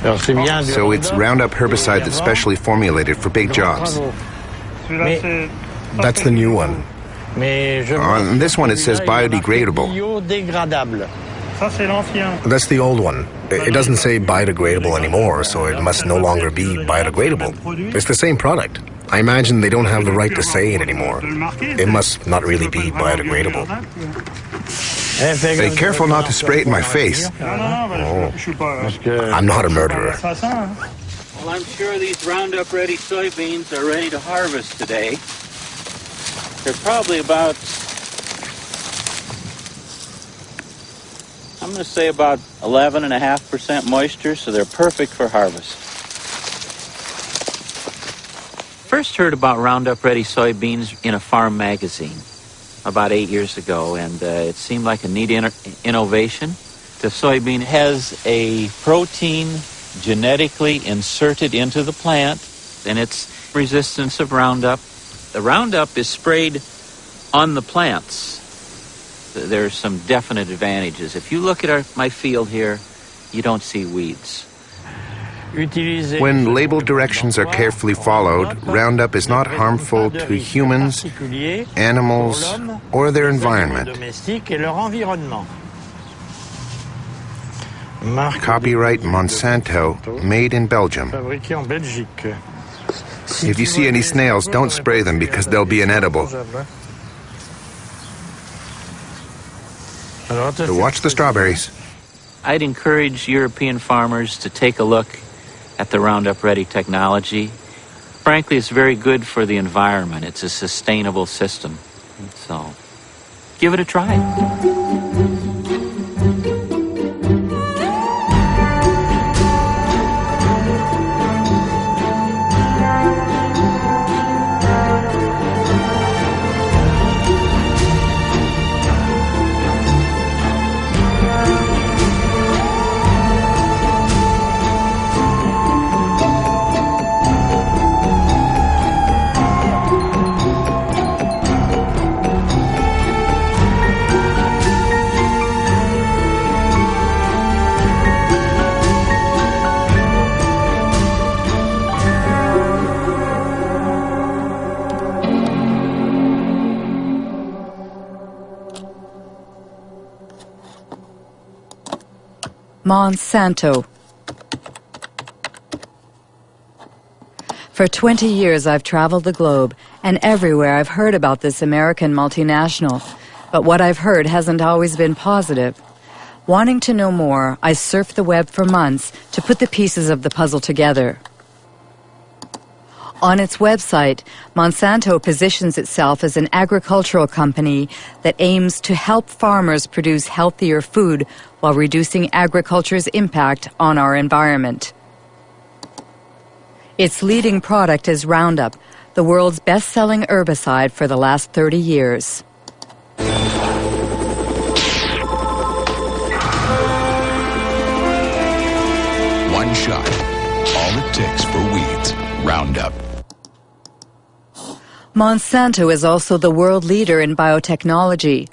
So it's Roundup herbicide that's specially formulated for big jobs. That's the new one. On this one it says biodegradable. That's the old one. It doesn't say biodegradable anymore, so it must no longer be biodegradable. It's the same product. I imagine they don't have the right to say it anymore. It must not really be biodegradable. Be careful not to spray it in my face. Oh, I'm not a murderer. Well, I'm sure these Roundup-ready soybeans are ready to harvest today. They're probably about, I'm going to say about 11.5% moisture, so they're perfect for harvest. First heard about Roundup-ready soybeans in a farm magazine about 8 years ago, and it seemed like a neat innovation. The soybean has a protein genetically inserted into the plant, and its resistance of Roundup. The Roundup is sprayed on the plants. There's some definite advantages. If you look at my field here, you don't see weeds. When label directions are carefully followed, Roundup is not harmful to humans, animals, or their environment. Copyright Monsanto, made in Belgium. If you see any snails, don't spray them because they'll be inedible. So watch the strawberries. I'd encourage European farmers to take a look at the Roundup-ready technology. Frankly, it's very good for the environment. It's a sustainable system. So, give it a try. Monsanto. For 20 years I've traveled the globe, and everywhere I've heard about this American multinational. But what I've heard hasn't always been positive. Wanting to know more, I surfed the web for months to put the pieces of the puzzle together. On its website, Monsanto positions itself as an agricultural company that aims to help farmers produce healthier food while reducing agriculture's impact on our environment. Its leading product is Roundup, the world's best-selling herbicide for the last 30 years. One shot, all it takes for weeds, Roundup. Monsanto is also the world leader in biotechnology.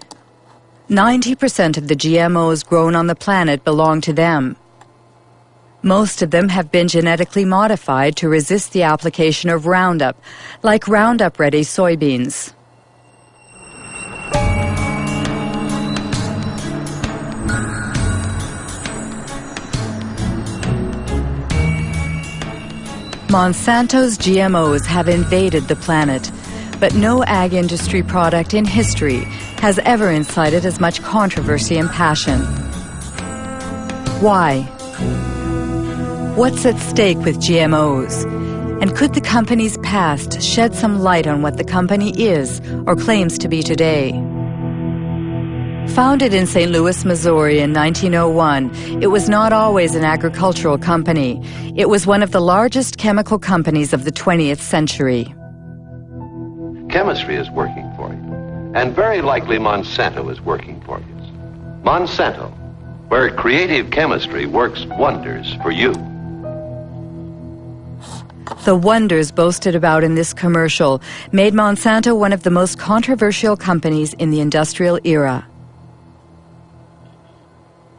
90% of the GMOs grown on the planet belong to them. Most of them have been genetically modified to resist the application of Roundup, like Roundup-ready soybeans. Monsanto's GMOs have invaded the planet, but no ag industry product in history has ever incited as much controversy and passion. Why? What's at stake with GMOs? And could the company's past shed some light on what the company is or claims to be today? Founded in St. Louis, Missouri in 1901, it was not always an agricultural company. It was one of the largest chemical companies of the 20th century. Chemistry is working for you, and very likely Monsanto is working for you. Monsanto, where creative chemistry works wonders for you. The wonders boasted about in this commercial made Monsanto one of the most controversial companies in the industrial era.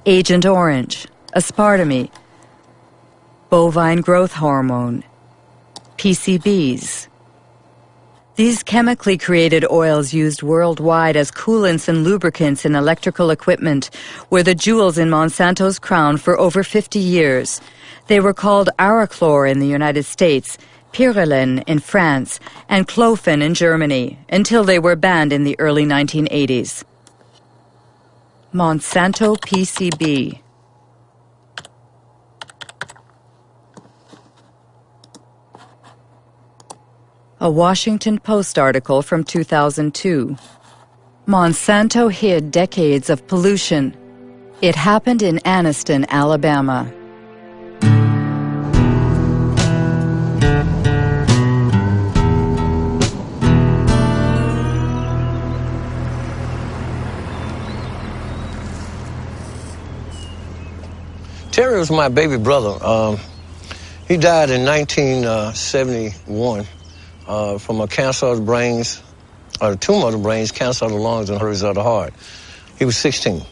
Agent Orange, aspartame, bovine growth hormone, PCBs. These chemically created oils used worldwide as coolants and lubricants in electrical equipment were the jewels in Monsanto's crown for over 50 years. They were called Arachlor in the United States, Pyrrolin in France, and Clofen in Germany, until they were banned in the early 1980s. Monsanto PCB. A Washington Post article from 2002. Monsanto hid decades of pollution. It happened in Anniston, Alabama. Terry was my baby brother. He died in 1971 from a cancer of the brains, or a tumor of the brains, cancer of the lungs, and hurries of the heart. He was 16.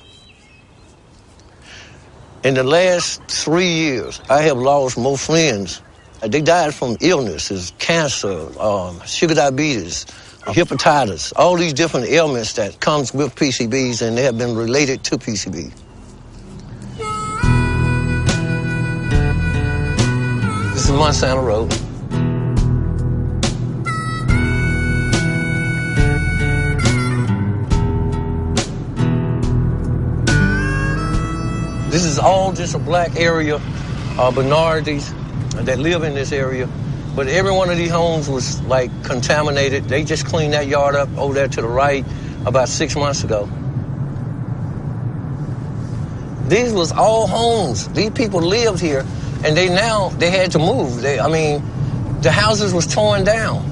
In the last 3 years, I have lost more friends. They died from illnesses, cancer, sugar diabetes, hepatitis, all these different ailments that comes with PCBs, and they have been related to PCB. This is Monsanto Road. This is all just a black area, minorities that live in this area. But every one of these homes was like contaminated. They just cleaned that yard up over there to the right about 6 months ago. These was all homes. These people lived here, and they had to move. The houses was torn down.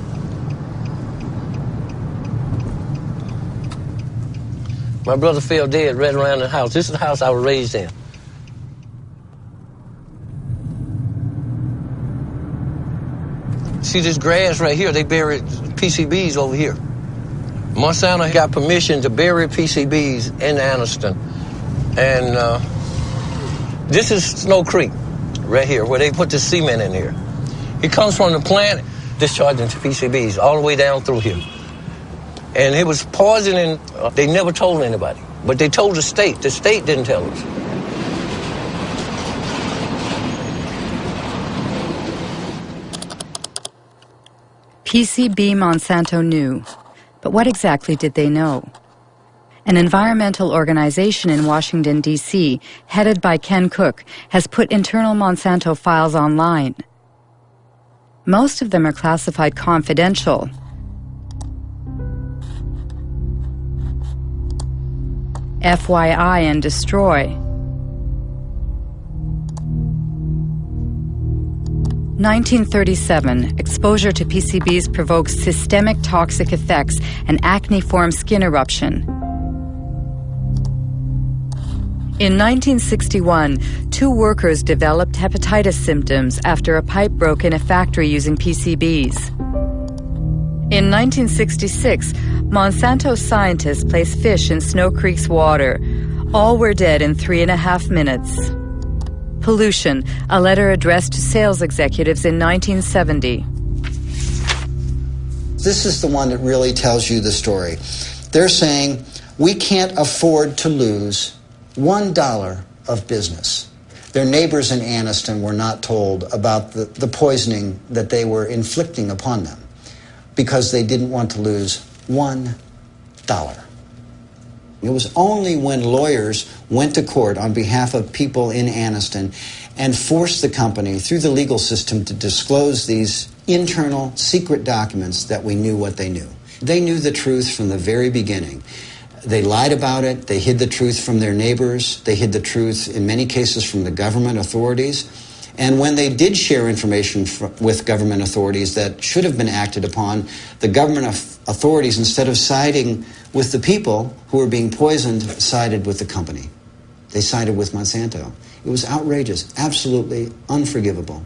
My brother fell dead right around the house. This is the house I was raised in. See this grass right here? They buried PCBs over here. Monsanto got permission to bury PCBs in Anniston. And this is Snow Creek right here, where they put the cement in here. It comes from the plant discharging to PCBs all the way down through here. And it was poisoning. They never told anybody, but they told the state. The state didn't tell us. PCB Monsanto knew, but what exactly did they know? An environmental organization in Washington, D.C., headed by Ken Cook, has put internal Monsanto files online. Most of them are classified confidential. FYI and destroy. 1937, exposure to PCBs provokes systemic toxic effects and acne-form skin eruption. In 1961, 2 workers developed hepatitis symptoms after a pipe broke in a factory using PCBs. In 1966, Monsanto scientists placed fish in Snow Creek's water. All were dead in 3.5 minutes. Pollution, a letter addressed to sales executives in 1970. This is the one that really tells you the story. They're saying, we can't afford to lose $1 of business. Their neighbors in Anniston were not told about the poisoning that they were inflicting upon them because they didn't want to lose $1. It was only when lawyers went to court on behalf of people in Anniston and forced the company through the legal system to disclose these internal secret documents that we knew what they knew. They knew the truth from the very beginning. They lied about it. They hid the truth from their neighbors. They hid the truth, in many cases, from the government authorities. And when they did share information with government authorities that should have been acted upon, the government authorities, instead of siding with the people who were being poisoned, sided with the company. They sided with Monsanto. It was outrageous, absolutely unforgivable.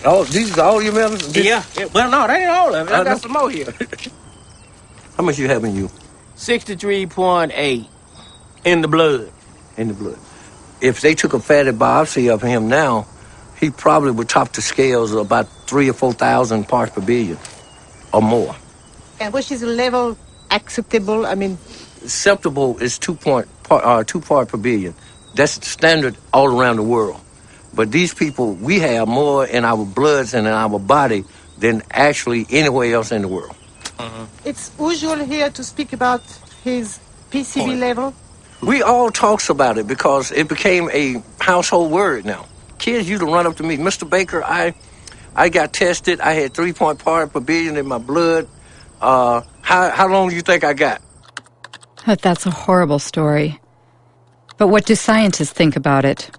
Oh, these are all your medicines? Yeah. Well, no, that ain't all of it. I got some more here. How much you have in you? 63.8 in the blood. In the blood. If they took a fatty biopsy of him now, he probably would top the scales of about 3,000 or 4,000 parts per billion or more. And which is the level acceptable? I mean, Acceptable is 2 part per billion. That's standard all around the world. But these people, we have more in our bloods and in our body than actually anywhere else in the world. it's usual here to speak about his PCB level. We all talks about it because it became a household word now. Kids used to run up to me, Mr. Baker, I got tested. I had 3 part per billion in my blood. How long do you think I got? That's a horrible story. But what do scientists think about it?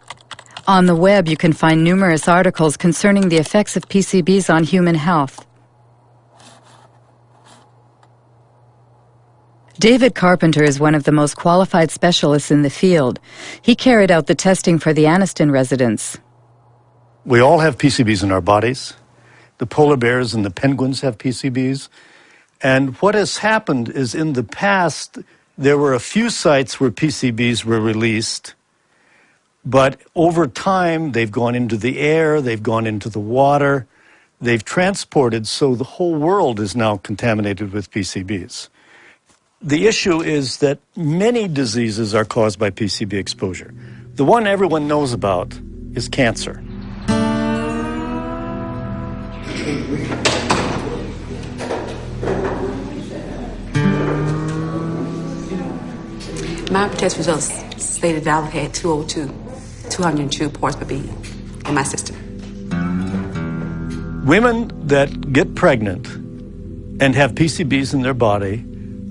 On the web, you can find numerous articles concerning the effects of PCBs on human health. David Carpenter is one of the most qualified specialists in the field. He carried out the testing for the Anniston residents. We all have PCBs in our bodies. The polar bears and the penguins have PCBs. And what has happened is in the past, there were a few sites where PCBs were released, but over time, they've gone into the air, they've gone into the water, they've transported, so the whole world is now contaminated with PCBs. The issue is that many diseases are caused by PCB exposure. The one everyone knows about is cancer. My test results stated that I had 202 parts per billion in my system. Women that get pregnant and have PCBs in their body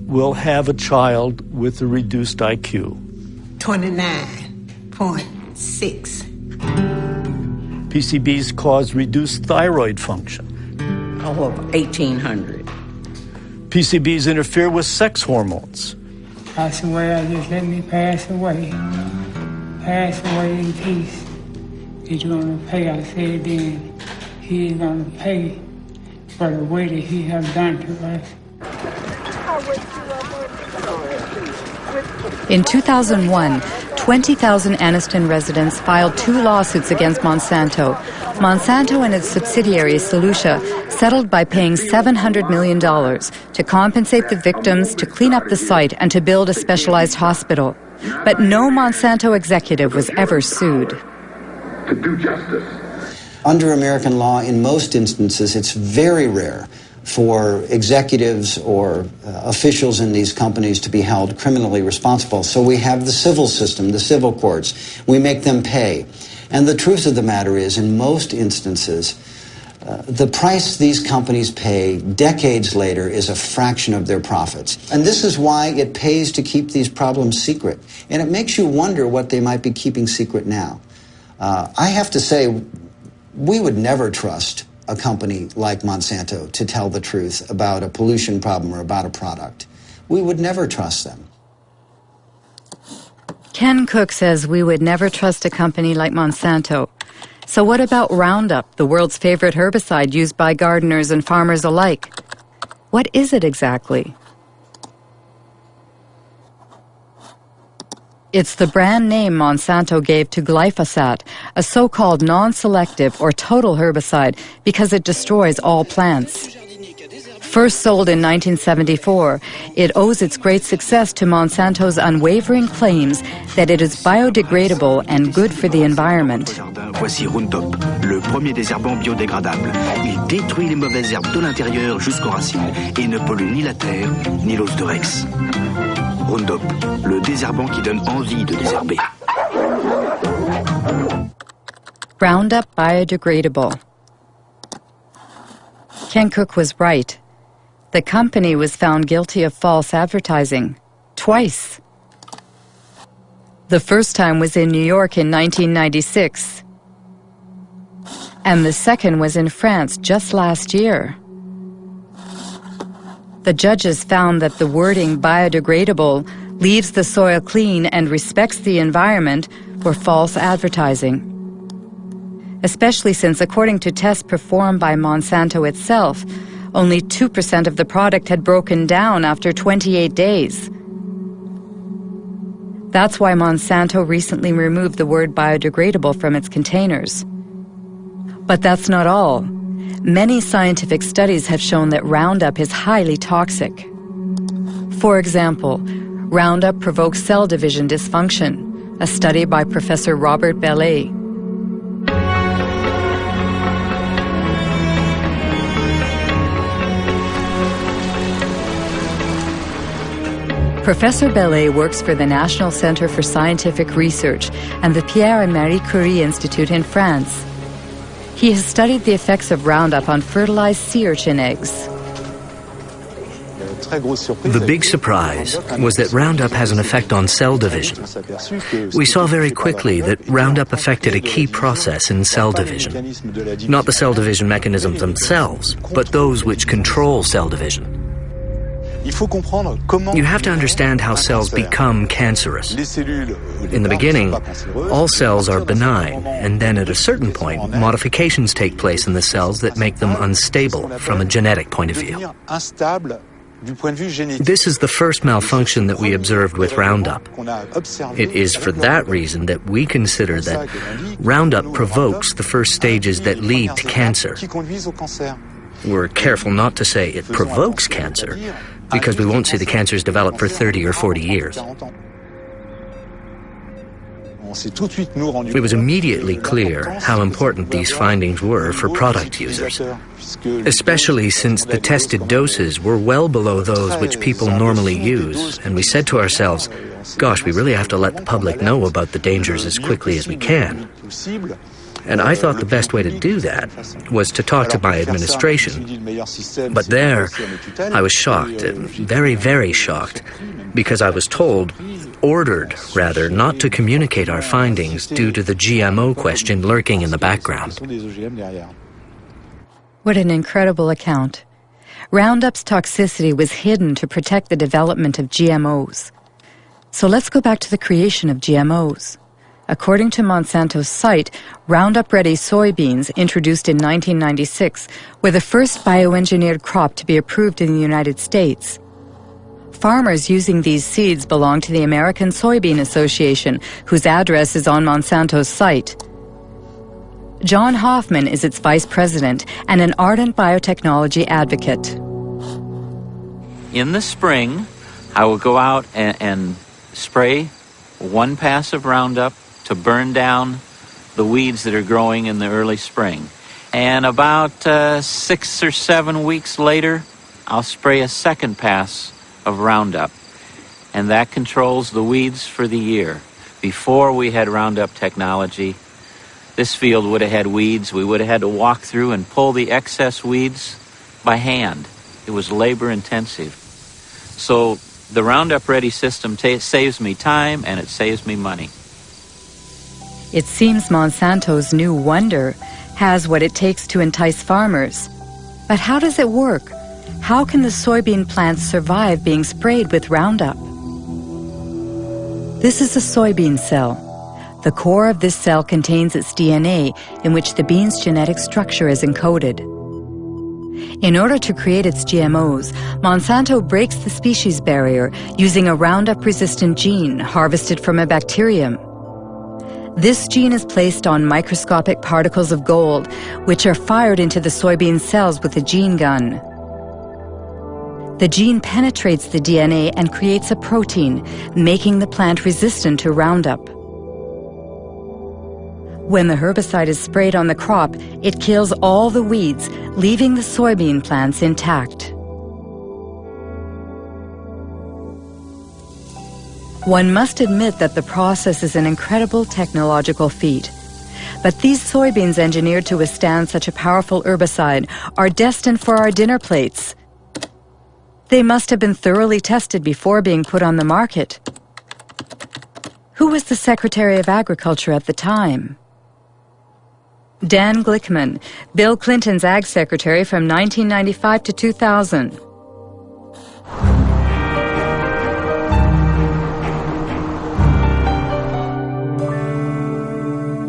will have a child with a reduced IQ. 29.6. PCBs cause reduced thyroid function. Over 1,800. PCBs interfere with sex hormones. Pass away, I just let me pass away. Pass away in peace. He's gonna pay, I said then. He's gonna pay for the way that he has done to us. In 2001, 20,000 Anniston residents filed 2 lawsuits against Monsanto. Monsanto and its subsidiary Solutia settled by paying $700 million to compensate the victims, to clean up the site, and to build a specialized hospital. But no Monsanto executive was ever sued. To do justice. Under American law, in most instances, it's very rare for executives or officials in these companies to be held criminally responsible. So we have the civil system, the civil courts. We make them pay. And the truth of the matter is, in most instances, the price these companies pay decades later is a fraction of their profits. And this is why it pays to keep these problems secret. And it makes you wonder what they might be keeping secret now. I have to say, we would never trust a company like Monsanto to tell the truth about a pollution problem or about a product. We would never trust them. Ken Cook says we would never trust a company like Monsanto. So what about Roundup, the world's favorite herbicide used by gardeners and farmers alike? What is it exactly? It's the brand name Monsanto gave to glyphosate, a so-called non-selective or total herbicide, because it destroys all plants. First sold in 1974, it owes its great success to Monsanto's unwavering claims that it is biodegradable and good for the environment. Voici Roundup, le premier désherbant biodégradable. Il détruit les mauvaises herbes de l'intérieur jusqu'aux racines et ne pollue ni la terre ni l'os de Rex. Roundup, le désherbant qui donne envie de désherber. Roundup biodegradable. Ken Cook was right. The company was found guilty of false advertising. Twice. The first time was in New York in 1996. And the second was in France just last year. The judges found that the wording biodegradable, leaves the soil clean and respects the environment were false advertising. Especially since, according to tests performed by Monsanto itself, Only 2% of the product had broken down after 28 days. That's why Monsanto recently removed the word biodegradable from its containers. But that's not all. Many scientific studies have shown that Roundup is highly toxic. For example, Roundup provokes cell division dysfunction, a study by Professor Robert Bellet. Professor Bellet works for the National Center for Scientific Research and the Pierre and Marie Curie Institute in France. He has studied the effects of Roundup on fertilized sea urchin eggs. The big surprise was that Roundup has an effect on cell division. We saw very quickly that Roundup affected a key process in cell division. Not the cell division mechanisms themselves, but those which control cell division. You have to understand how cells become cancerous. In the beginning, all cells are benign, and then at a certain point, modifications take place in the cells that make them unstable from a genetic point of view. This is the first malfunction that we observed with Roundup. It is for that reason that we consider that Roundup provokes the first stages that lead to cancer. We're careful not to say it provokes cancer, because we won't see the cancers develop for 30 or 40 years. It was immediately clear how important these findings were for product users, especially since the tested doses were well below those which people normally use, and we said to ourselves, gosh, we really have to let the public know about the dangers as quickly as we can. And I thought the best way to do that was to talk to my administration. But there, I was shocked, very, very shocked, because I was ordered, not to communicate our findings due to the GMO question lurking in the background. What an incredible account. Roundup's toxicity was hidden to protect the development of GMOs. So let's go back to the creation of GMOs. According to Monsanto's site, Roundup-ready soybeans, introduced in 1996, were the first bioengineered crop to be approved in the United States. Farmers using these seeds belong to the American Soybean Association, whose address is on Monsanto's site. John Hoffman is its vice president and an ardent biotechnology advocate. In the spring, I will go out and spray one pass of Roundup to burn down the weeds that are growing in the early spring. And about 6 or 7 weeks later, I'll spray a second pass of Roundup. And that controls the weeds for the year. Before we had Roundup technology, this field would have had weeds. We would have had to walk through and pull the excess weeds by hand. It was labor intensive. So the Roundup Ready system saves me time and it saves me money. It seems Monsanto's new wonder has what it takes to entice farmers. But how does it work? How can the soybean plants survive being sprayed with Roundup? This is a soybean cell. The core of this cell contains its DNA, in which the bean's genetic structure is encoded. In order to create its GMOs, Monsanto breaks the species barrier using a Roundup-resistant gene harvested from a bacterium. This gene is placed on microscopic particles of gold, which are fired into the soybean cells with a gene gun. The gene penetrates the DNA and creates a protein, making the plant resistant to Roundup. When the herbicide is sprayed on the crop, it kills all the weeds, leaving the soybean plants intact. One must admit that the process is an incredible technological feat. But these soybeans engineered to withstand such a powerful herbicide are destined for our dinner plates. They must have been thoroughly tested before being put on the market. Who was the Secretary of Agriculture at the time? Dan Glickman, Bill Clinton's Ag Secretary from 1995 to 2000.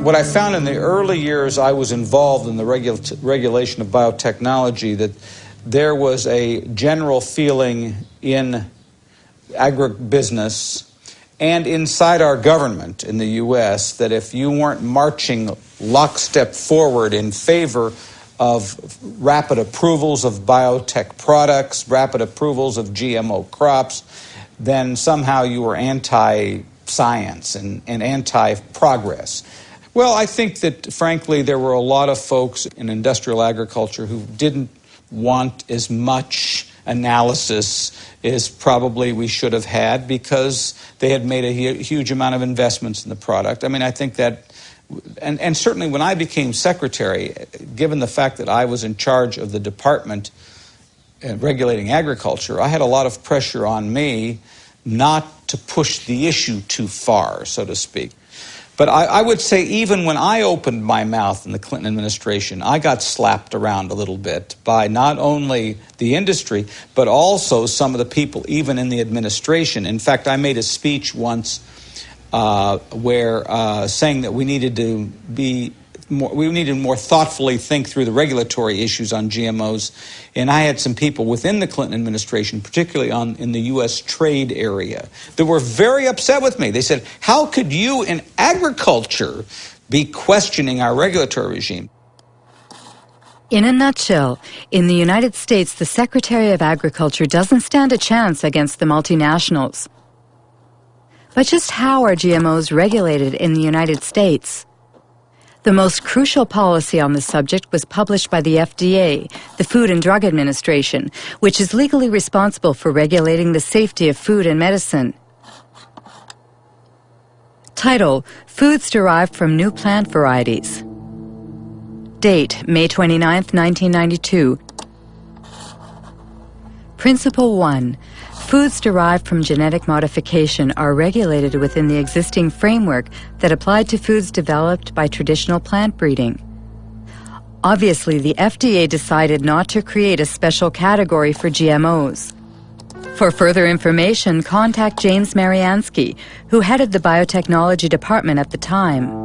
What I found in the early years I was involved in the regulation of biotechnology, that there was a general feeling in agribusiness and inside our government in the U.S. that if you weren't marching lockstep forward in favor of rapid approvals of biotech products, rapid approvals of GMO crops, then somehow you were anti-science and anti-progress. Well, I think that, frankly, there were a lot of folks in industrial agriculture who didn't want as much analysis as probably we should have had because they had made a huge amount of investments in the product. I mean, I think that, and certainly when I became secretary, given the fact that I was in charge of the department regulating agriculture, I had a lot of pressure on me not to push the issue too far, so to speak. But I would say even when I opened my mouth in the Clinton administration, I got slapped around a little bit by not only the industry, but also some of the people even in the administration. In fact, I made a speech once where saying that we needed to more thoughtfully think through the regulatory issues on GMOs. And I had some people within the Clinton administration, particularly in the U.S. trade area, that were very upset with me. They said, how could you in agriculture be questioning our regulatory regime? In a nutshell, in the United States, the Secretary of Agriculture doesn't stand a chance against the multinationals. But just how are GMOs regulated in the United States? The most crucial policy on the subject was published by the FDA, the Food and Drug Administration, which is legally responsible for regulating the safety of food and medicine. Title: Foods Derived from New Plant Varieties. Date: May 29, 1992. Principle 1. Foods derived from genetic modification are regulated within the existing framework that applied to foods developed by traditional plant breeding. Obviously, the FDA decided not to create a special category for GMOs. For further information, contact James Mariansky, who headed the biotechnology department at the time.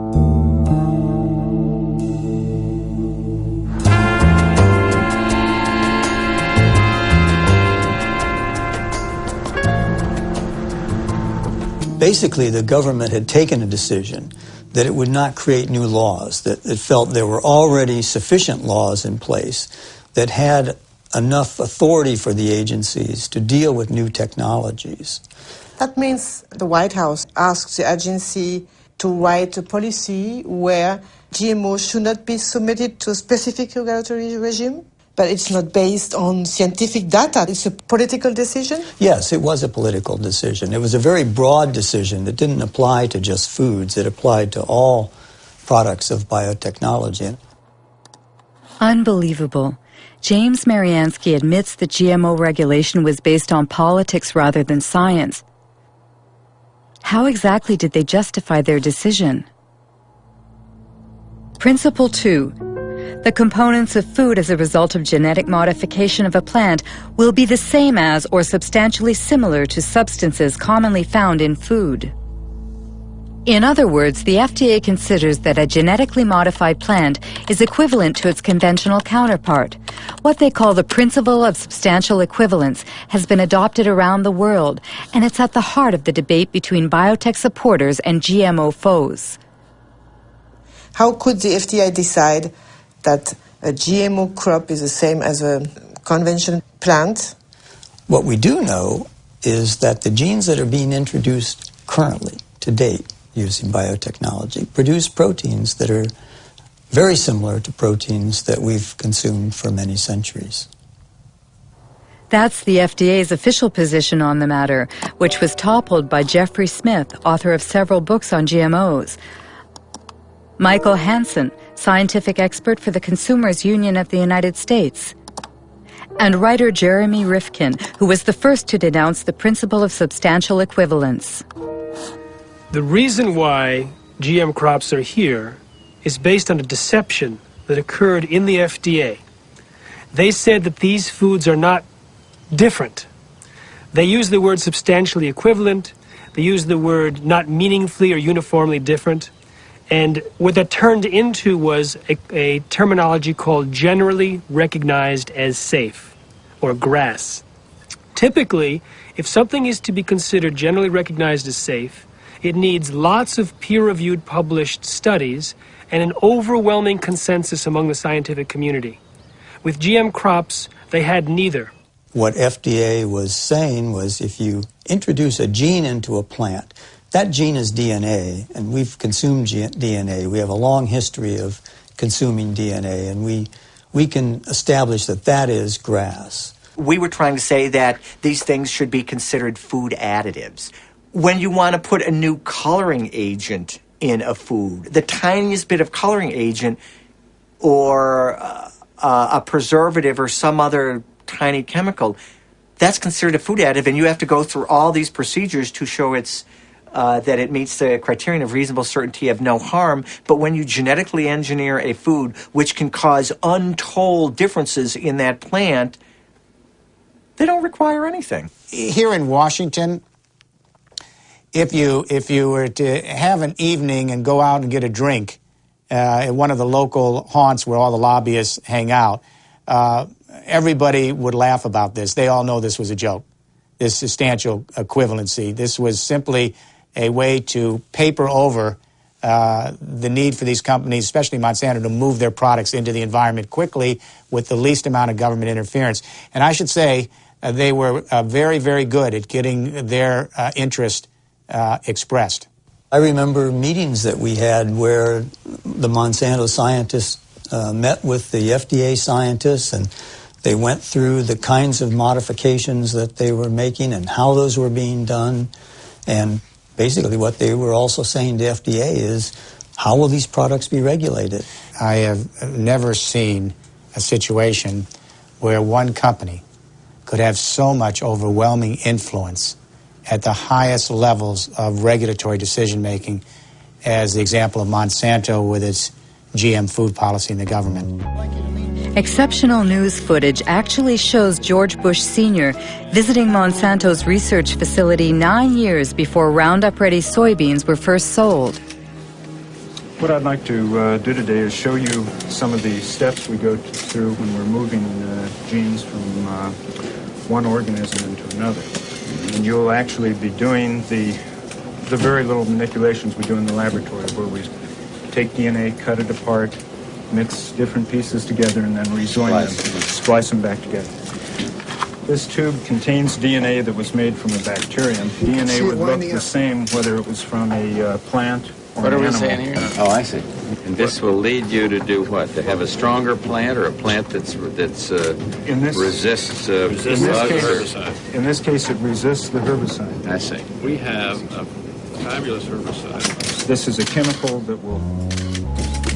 Basically, the government had taken a decision that it would not create new laws, that it felt there were already sufficient laws in place that had enough authority for the agencies to deal with new technologies. That means the White House asks the agency to write a policy where GMOs should not be submitted to a specific regulatory regime? But it's not based on scientific data. It's a political decision? Yes, it was a political decision. It was a very broad decision that didn't apply to just foods. It applied to all products of biotechnology. Unbelievable. James Mariansky admits that GMO regulation was based on politics rather than science. How exactly did they justify their decision? Principle 2. The components of food as a result of genetic modification of a plant will be the same as or substantially similar to substances commonly found in food. In other words, the FDA considers that a genetically modified plant is equivalent to its conventional counterpart. What they call the principle of substantial equivalence has been adopted around the world, and it's at the heart of the debate between biotech supporters and GMO foes. How could the FDA decide that a GMO crop is the same as a conventional plant? What we do know is that the genes that are being introduced currently, to date, using biotechnology, produce proteins that are very similar to proteins that we've consumed for many centuries. That's the FDA's official position on the matter, which was toppled by Jeffrey Smith, author of several books on GMOs. Michael Hansen, scientific expert for the Consumers Union of the United States. And writer Jeremy Rifkin, who was the first to denounce the principle of substantial equivalence. The reason why GM crops are here is based on a deception that occurred in the FDA. They said that these foods are not different. They use the word substantially equivalent. They use the word not meaningfully or uniformly different. And what that turned into was a terminology called generally recognized as safe. or grass. Typically, if something is to be considered generally recognized as safe, it needs lots of peer-reviewed published studies and an overwhelming consensus among the scientific community. With GM crops, they had neither. What FDA was saying was if you introduce a gene into a plant, that gene is DNA, and we've consumed DNA. We have a long history of consuming DNA, and we can establish that that is grass. We were trying to say that these things should be considered food additives. When you want to put a new coloring agent in a food, the tiniest bit of coloring agent or a preservative or some other tiny chemical, that's considered a food additive, and you have to go through all these procedures to show that it meets the criterion of reasonable certainty of no harm. But when you genetically engineer a food which can cause untold differences in that plant, they don't require anything. Here in Washington, if you were to have an evening and go out and get a drink at one of the local haunts where all the lobbyists hang out, everybody would laugh about this. They all know this was a joke, this substantial equivalency. This was simply a way to paper over the need for these companies, especially Monsanto, to move their products into the environment quickly with the least amount of government interference. And I should say they were very, very good at getting their interest expressed. I remember meetings that we had where the Monsanto scientists met with the FDA scientists, and they went through the kinds of modifications that they were making and how those were being done. And basically what they were also saying to FDA is, how will these products be regulated? I have never seen a situation where one company could have so much overwhelming influence at the highest levels of regulatory decision-making as the example of Monsanto with its GM food policy in the government. Exceptional news footage actually shows George Bush Sr. visiting Monsanto's research facility 9 years before Roundup-ready soybeans were first sold. What I'd like to do today is show you some of the steps we go through when we're moving genes from one organism into another. And you'll actually be doing the very little manipulations we do in the laboratory, where we take DNA, cut it apart, mix different pieces together, and then rejoin them, splice them back together. This tube contains DNA that was made from a bacterium. DNA would look the same whether it was from a plant or What an are we animal. saying here? Oh, I see. And this will lead you to do what? To have a stronger plant, or a plant that's resists herbicide. In this case, it resists the herbicide. I see. We have a fabulous herbicide. This is a chemical that will...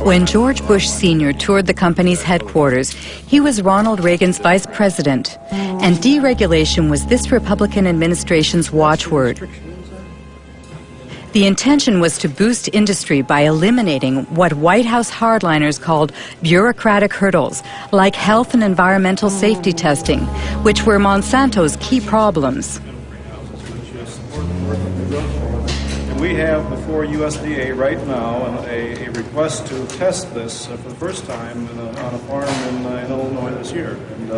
When George Bush Sr. toured the company's headquarters, he was Ronald Reagan's vice president, and deregulation was this Republican administration's watchword. The intention was to boost industry by eliminating what White House hardliners called bureaucratic hurdles, like health and environmental safety testing, which were Monsanto's key problems. We have before USDA right now a request to test this for the first time on a farm in Illinois this year. And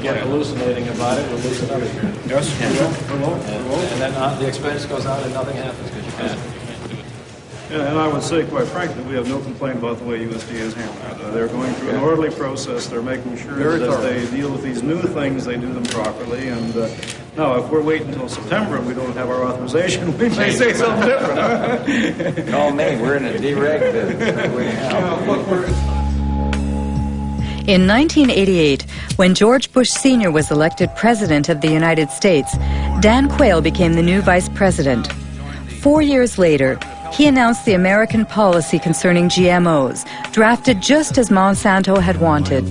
Get hallucinating about it, we'll lose it up here. Yes, we will. And then the expense goes out and nothing happens because you can't do it. Yeah, and I would say, quite frankly, we have no complaint about the way USDA is handling it. They're going through an orderly process. They're making sure that as they deal with these new things, they do them properly. And now, if we're waiting until September and we don't have our authorization, we may say something different. Huh? Call me. We're in a dereg business. In 1988, when George Bush Sr. was elected President of the United States, Dan Quayle became the new Vice President. 4 years later, he announced the American policy concerning GMOs, drafted just as Monsanto had wanted.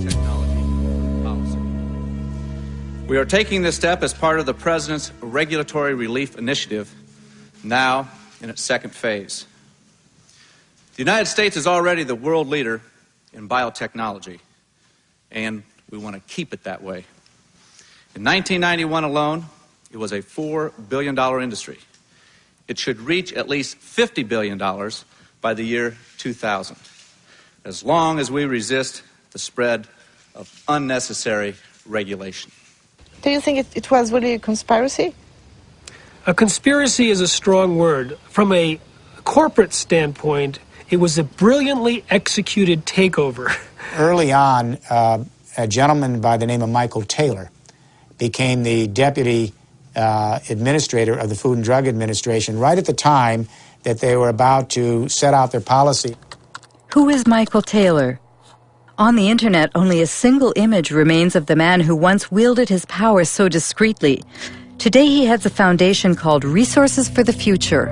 We are taking this step as part of the President's Regulatory Relief Initiative, now in its second phase. The United States is already the world leader in biotechnology, and we want to keep it that way. In 1991 alone, it was a $4 billion industry. It should reach at least $50 billion by the year 2000, as long as we resist the spread of unnecessary regulation. Do you think it was really a conspiracy? A conspiracy is a strong word. From a corporate standpoint, it was a brilliantly executed takeover. Early on, a gentleman by the name of Michael Taylor became the deputy administrator of the Food and Drug Administration right at the time that they were about to set out their policy. Who is Michael Taylor? On the internet, only a single image remains of the man who once wielded his power so discreetly. Today he heads a foundation called Resources for the Future.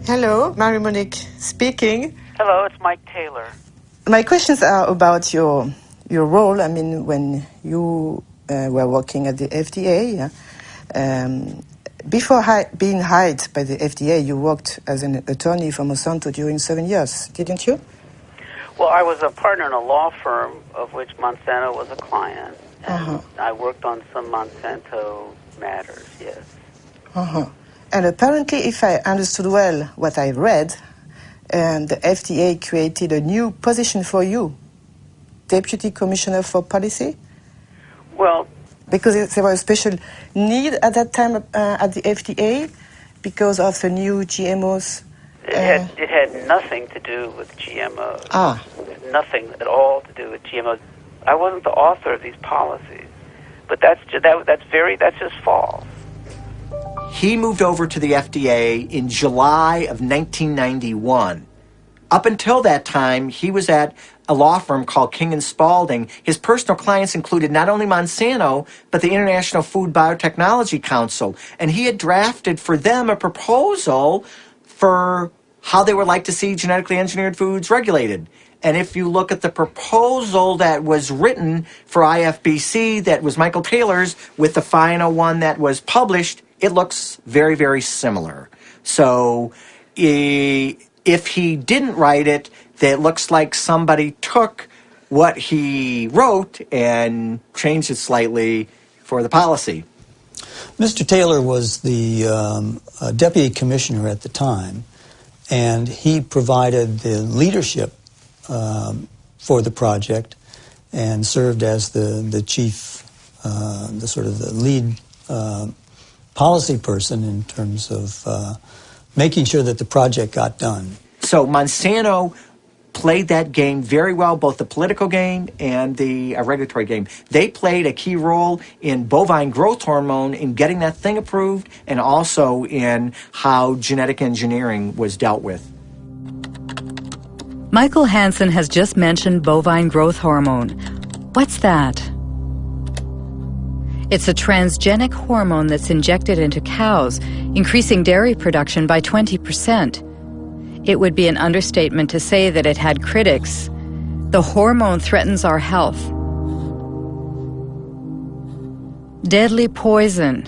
Hello, Marie-Monique speaking. Hello, it's Mike Taylor. My questions are about your role. I mean, when you were working at the FDA, before being hired by the FDA, you worked as an attorney for Monsanto during 7 years, didn't you? Well, I was a partner in a law firm of which Monsanto was a client. And I worked on some Monsanto matters, yes. And apparently, if I understood well what I read, the FDA created a new position for you, Deputy Commissioner for Policy? Well, because there was a special need at that time at the FDA because of the new GMOs? It had nothing to do with GMOs. Nothing at all to do with GMOs. I wasn't the author of these policies, but that's just false. He moved over to the FDA in July of 1991. Up until that time, he was at a law firm called King & Spalding. His personal clients included not only Monsanto, but the International Food Biotechnology Council. And he had drafted for them a proposal for how they would like to see genetically engineered foods regulated. And if you look at the proposal that was written for IFBC, that was Michael Taylor's, with the final one that was published, it looks very, very similar. So if he didn't write it, it looks like somebody took what he wrote and changed it slightly for the policy. Mr. Taylor was the deputy commissioner at the time, and he provided the leadership for the project and served as the chief, the sort of the lead policy person in terms of making sure that the project got done. So Monsanto played that game very well, both the political game and the regulatory game. They played a key role in bovine growth hormone in getting that thing approved, and also in how genetic engineering was dealt with. Michael Hansen has just mentioned bovine growth hormone. What's that? It's a transgenic hormone that's injected into cows, increasing dairy production by 20%. It would be an understatement to say that it had critics. The hormone threatens our health. Deadly poison.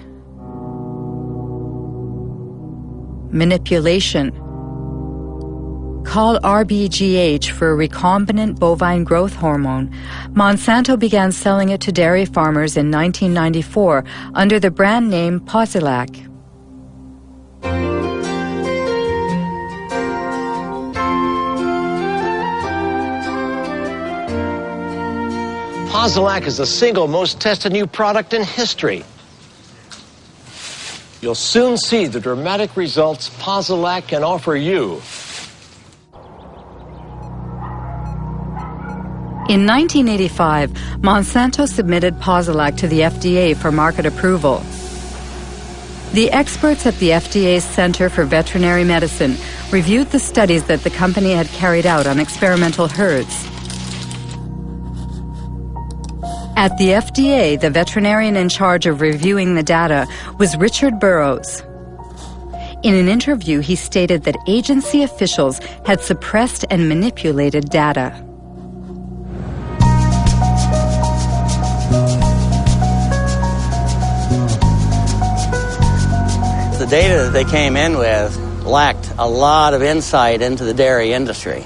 Manipulation. Called RBGH for recombinant bovine growth hormone, Monsanto began selling it to dairy farmers in 1994 under the brand name Posilac. Posilac is the single most tested new product in history. You'll soon see the dramatic results Posilac can offer you. In 1985, Monsanto submitted Posilac to the FDA for market approval. The experts at the FDA's Center for Veterinary Medicine reviewed the studies that the company had carried out on experimental herds. At the FDA, the veterinarian in charge of reviewing the data was Richard Burrows. In an interview, he stated that agency officials had suppressed and manipulated data. The data that they came in with lacked a lot of insight into the dairy industry.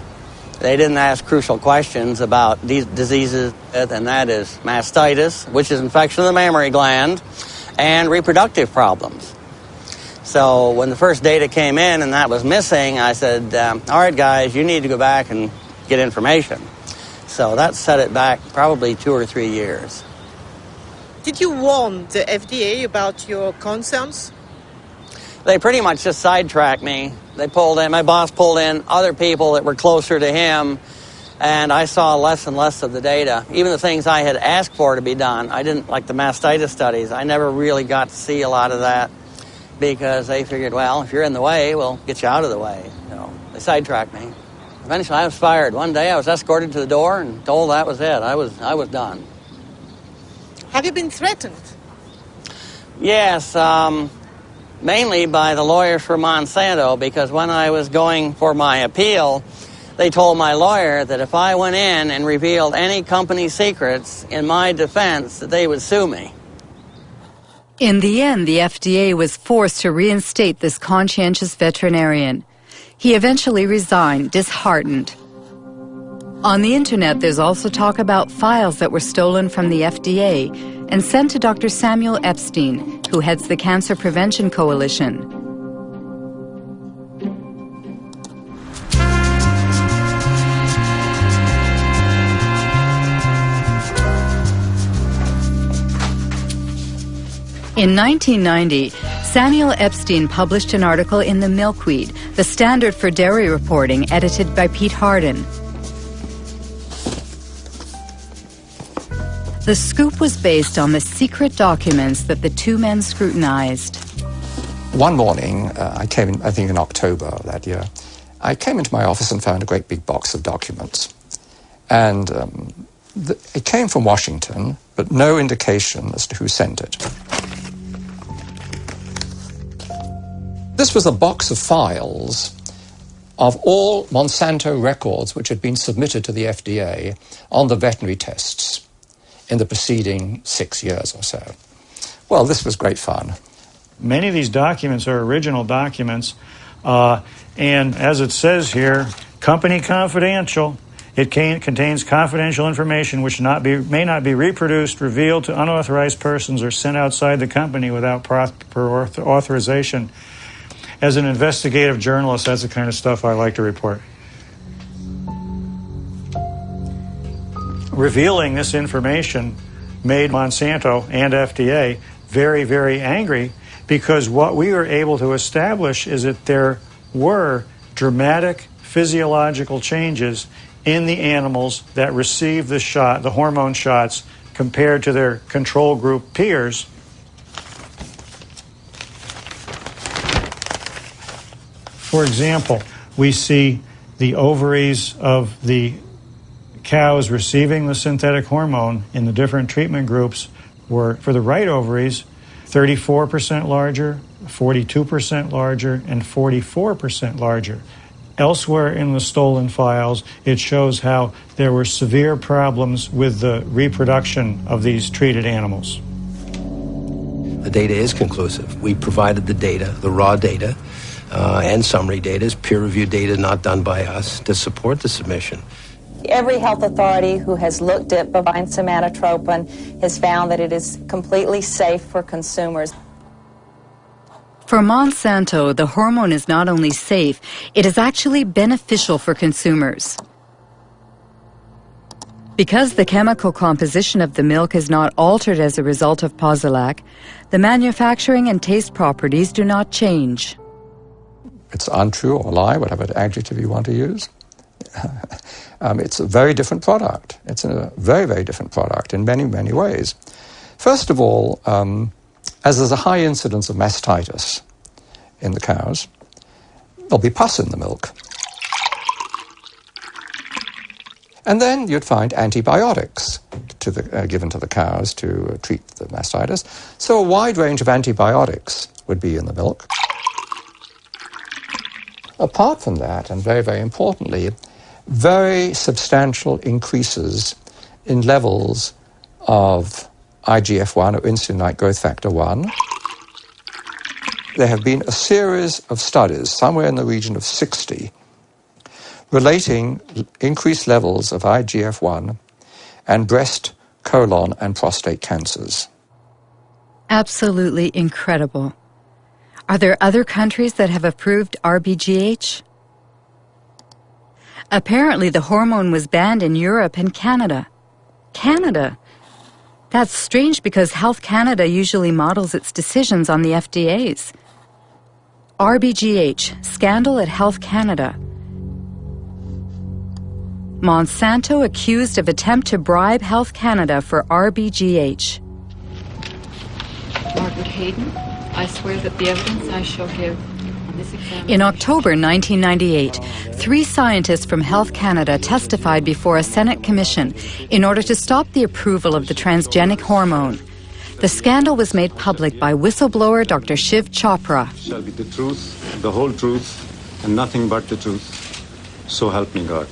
They didn't ask crucial questions about these diseases, and that is mastitis, which is infection of the mammary gland, and reproductive problems. So when the first data came in and that was missing, I said, all right, guys, you need to go back and get information. So that set it back probably 2 or 3 years. Did you warn the FDA about your concerns? They pretty much just sidetracked me. They pulled in, my boss pulled in other people that were closer to him, and I saw less and less of the data. Even the things I had asked for to be done, I didn't, like the mastitis studies, I never really got to see a lot of that because they figured, well, if you're in the way, we'll get you out of the way. So they sidetracked me. Eventually I was fired. One day I was escorted to the door and told that was it. I was done. Have you been threatened? Yes, mainly by the lawyers for Monsanto, because when I was going for my appeal, they told my lawyer that if I went in and revealed any company secrets in my defense, that they would sue me. In the end, the FDA was forced to reinstate this conscientious veterinarian. He eventually resigned, disheartened. On the internet, there's also talk about files that were stolen from the FDA and sent to Dr. Samuel Epstein, who heads the Cancer Prevention Coalition. In 1990, Samuel Epstein published an article in The Milkweed, the standard for dairy reporting, edited by Pete Hardin. The scoop was based on the secret documents that the two men scrutinized. One morning, I came in, I think in October of that year, I came into my office and found a great big box of documents. And it came from Washington, but no indication as to who sent it. This was a box of files of all Monsanto records which had been submitted to the FDA on the veterinary tests in the preceding 6 years or so. Well, this was great fun. Many of these documents are original documents, and as it says here, company confidential. It contains confidential information which may not be reproduced, revealed to unauthorized persons, or sent outside the company without proper authorization. As an investigative journalist, that's the kind of stuff I like to report. Revealing this information made Monsanto and FDA very, very angry, because what we were able to establish is that there were dramatic physiological changes in the animals that received the shot, the hormone shots, compared to their control group peers. For example, we see the ovaries of the cows receiving the synthetic hormone in the different treatment groups were, for the right ovaries, 34% larger, 42% larger, and 44% larger. Elsewhere in the stolen files, it shows how there were severe problems with the reproduction of these treated animals. The data is conclusive. We provided the data, the raw data, and summary data, is peer-reviewed data not done by us, to support the submission. Every health authority who has looked at bovine somatotropin has found that it is completely safe for consumers. For Monsanto, the hormone is not only safe, it is actually beneficial for consumers. Because the chemical composition of the milk is not altered as a result of Posilac, the manufacturing and taste properties do not change. It's untrue or lie, whatever adjective you want to use. It's a very different product. It's a very, very different product in many, many ways. First of all, as there's a high incidence of mastitis in the cows, there'll be pus in the milk. And then you'd find antibiotics given to the cows to treat the mastitis. So a wide range of antibiotics would be in the milk. Apart from that, and very, very importantly, very substantial increases in levels of IGF-1, or insulin-like growth factor 1. There have been a series of studies, somewhere in the region of 60, relating increased levels of IGF-1 and breast, colon, and prostate cancers. Absolutely incredible. Are there other countries that have approved RBGH? Apparently, the hormone was banned in Europe and Canada. Canada? That's strange because Health Canada usually models its decisions on the FDA's. RBGH, scandal at Health Canada. Monsanto accused of attempt to bribe Health Canada for RBGH. Margaret Hayden, I swear that the evidence I shall give on this examination... In October 1998, 3 scientists from Health Canada testified before a Senate commission in order to stop the approval of the transgenic hormone. The scandal was made public by whistleblower Dr. Shiv Chopra. Shall be the truth, the whole truth, and nothing but the truth. So help me God.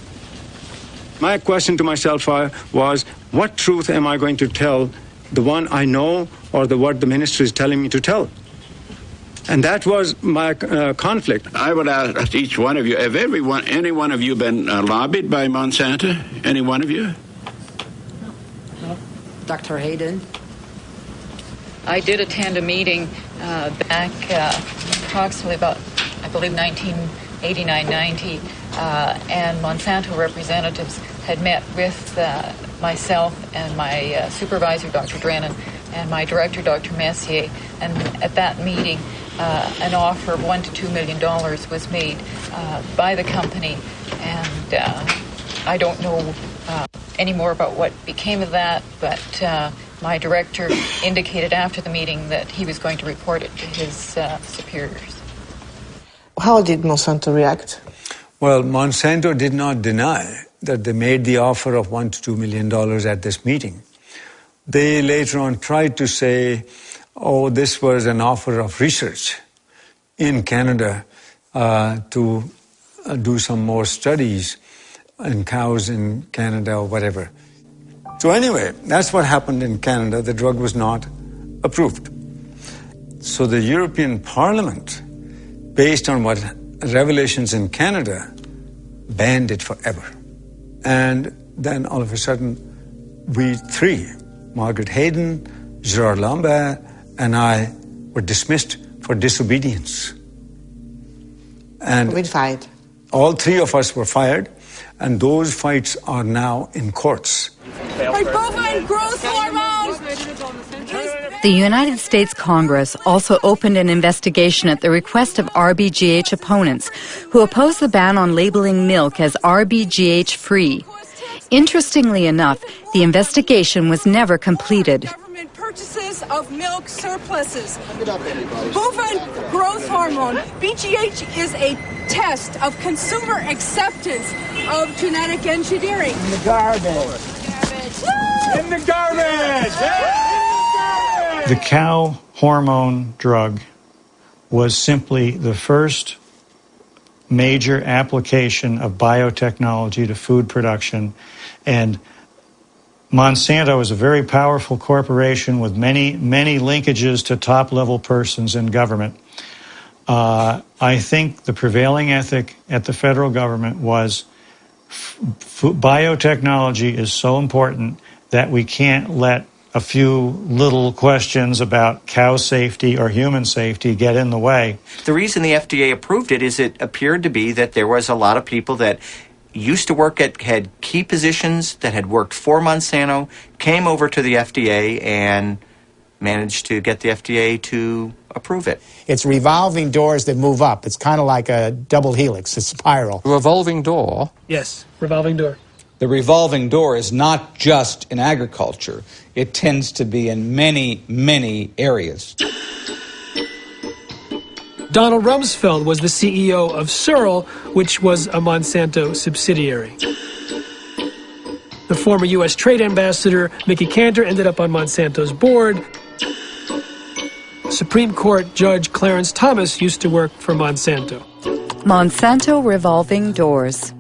My question to myself was, what truth am I going to tell, the one I know or what the minister is telling me to tell? And that was my conflict. I would ask each one of you, have any one of you been lobbied by Monsanto? Any one of you? Dr. Hayden? I did attend a meeting back approximately about, I believe, 1989-90, and Monsanto representatives had met with myself and my supervisor, Dr. Drennan, and my director, Dr. Messier, and at that meeting, an offer of $1 to $2 million was made by the company, and I don't know any more about what became of that, but my director indicated after the meeting that he was going to report it to his superiors. How did Monsanto react? Well, Monsanto did not deny that they made the offer of $1 to $2 million at this meeting. They later on tried to say, oh, this was an offer of research in Canada to do some more studies in cows in Canada or whatever. So anyway, that's what happened in Canada. The drug was not approved. So the European Parliament, based on what revelations in Canada, banned it forever. And then all of a sudden, we 3, Margaret Hayden, Gerard Lambert, and I, were dismissed for disobedience. And we fired. All 3 of us were fired, and those fights are now in courts. Bovine growth hormone! The United States Congress also opened an investigation at the request of RBGH opponents who oppose the ban on labeling milk as RBGH-free. Interestingly enough, the investigation was never completed. Purchases of milk surpluses. Bovine growth hormone, BGH, is a test of consumer acceptance of genetic engineering. In the garbage. In the garbage! The cow hormone drug was simply the first major application of biotechnology to food production, and Monsanto is a very powerful corporation with many, many linkages to top-level persons in government. I think the prevailing ethic at the federal government was biotechnology is so important that we can't let a few little questions about cow safety or human safety get in the way. The reason the FDA approved it is it appeared to be that there was a lot of people that used to work had key positions that had worked for Monsanto, came over to the FDA and managed to get the FDA to approve it. It's revolving doors that move up. It's kind of like a double helix, a spiral. Revolving door? Yes, revolving door. The revolving door is not just in agriculture. It tends to be in many, many areas. Donald Rumsfeld was the CEO of Searle, which was a Monsanto subsidiary. The former U.S. Trade Ambassador, Mickey Cantor, ended up on Monsanto's board. Supreme Court Judge Clarence Thomas used to work for Monsanto. Monsanto revolving doors.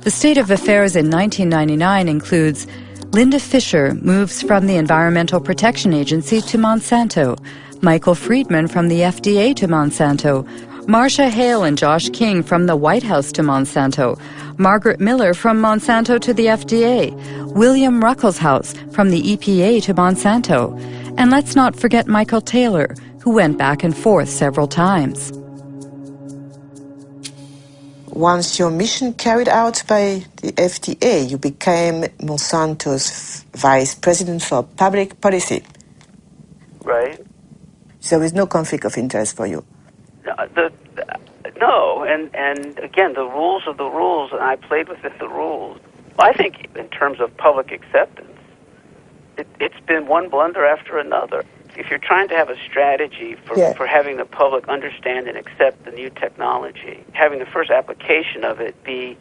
The state of affairs in 1999 includes Linda Fisher moves from the Environmental Protection Agency to Monsanto, Michael Friedman from the FDA to Monsanto, Marcia Hale and Josh King from the White House to Monsanto, Margaret Miller from Monsanto to the FDA, William Ruckelshaus from the EPA to Monsanto, and let's not forget Michael Taylor, who went back and forth several times. Once your mission carried out by the FDA, you became Monsanto's vice president for public policy. Right. There is no conflict of interest for you. No, and again, the rules are the rules, and I played within the rules. I think in terms of public acceptance, it's been one blunder after another. If you're trying to have a strategy for having the public understand and accept the new technology, having the first application of it be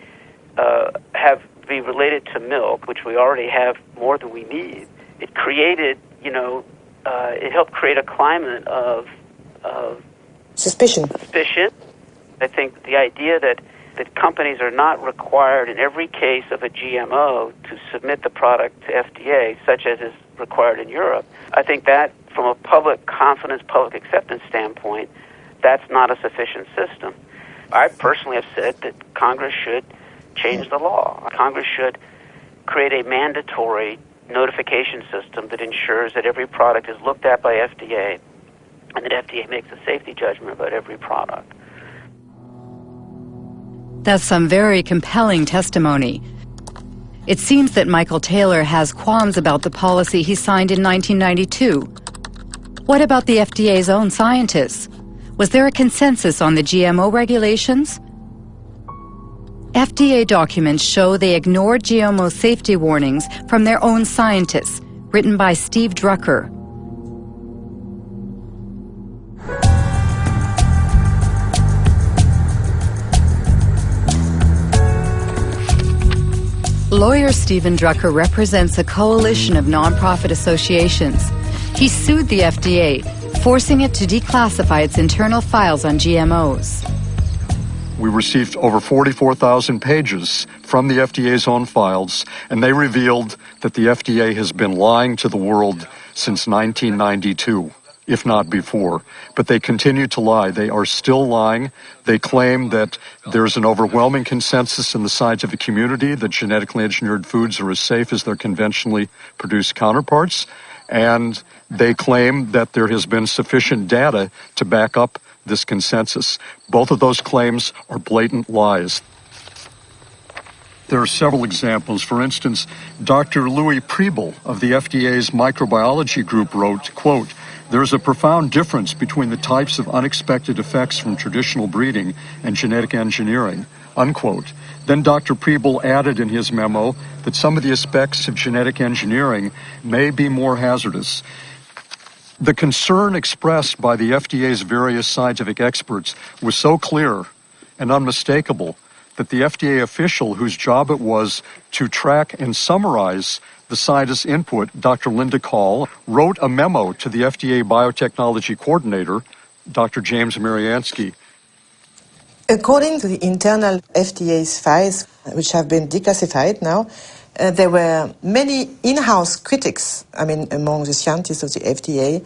related to milk, which we already have more than we need, it created, it helped create a climate of suspicion. I think the idea that companies are not required in every case of a GMO to submit the product to FDA, such as is required in Europe, I think that from a public confidence, public acceptance standpoint, that's not a sufficient system. I personally have said that Congress should change the law. Congress should create a mandatory notification system that ensures that every product is looked at by FDA and that FDA makes a safety judgment about every product. That's some very compelling testimony. It seems that Michael Taylor has qualms about the policy he signed in 1992. What about the FDA's own scientists? Was there a consensus on the GMO regulations? FDA documents show they ignored GMO safety warnings from their own scientists, written by Steve Drucker. Lawyer Stephen Drucker represents a coalition of nonprofit associations. He sued the FDA, forcing it to declassify its internal files on GMOs. We received over 44,000 pages from the FDA's own files, and they revealed that the FDA has been lying to the world since 1992, if not before. But they continue to lie. They are still lying. They claim that there's an overwhelming consensus in the scientific community that genetically engineered foods are as safe as their conventionally produced counterparts, and they claim that there has been sufficient data to back up this consensus. Both of those claims are blatant lies. There are several examples. For instance, Dr. Louis Priebel of the FDA's microbiology group wrote, quote, "There's a profound difference between the types of unexpected effects from traditional breeding and genetic engineering," unquote. Then Dr. Priebel added in his memo that some of the aspects of genetic engineering may be more hazardous. The concern expressed by the FDA's various scientific experts was so clear and unmistakable that the FDA official whose job it was to track and summarize the scientists' input, Dr. Linda Call, wrote a memo to the FDA biotechnology coordinator, Dr. James Mariansky. According to the internal FDA's files, which have been declassified now, there were many in-house critics, among the scientists of the FDA,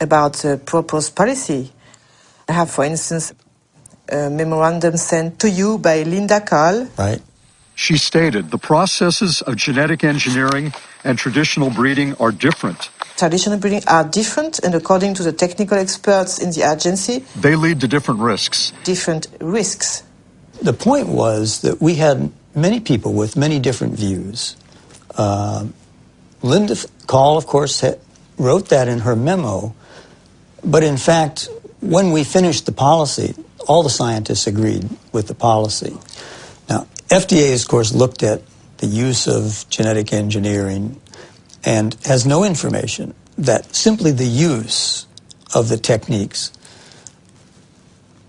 about the proposed policy. I have, for instance, a memorandum sent to you by Linda Call. Right. She stated, "The processes of genetic engineering and traditional breeding are different. Traditional breeding are different, and according to the technical experts in the agency, they lead to different risks." Different risks. The point was that we had many people with many different views. Linda Call, of course, wrote that in her memo, but in fact, when we finished the policy, all the scientists agreed with the policy. Now, FDA, of course, looked at the use of genetic engineering and has no information that simply the use of the techniques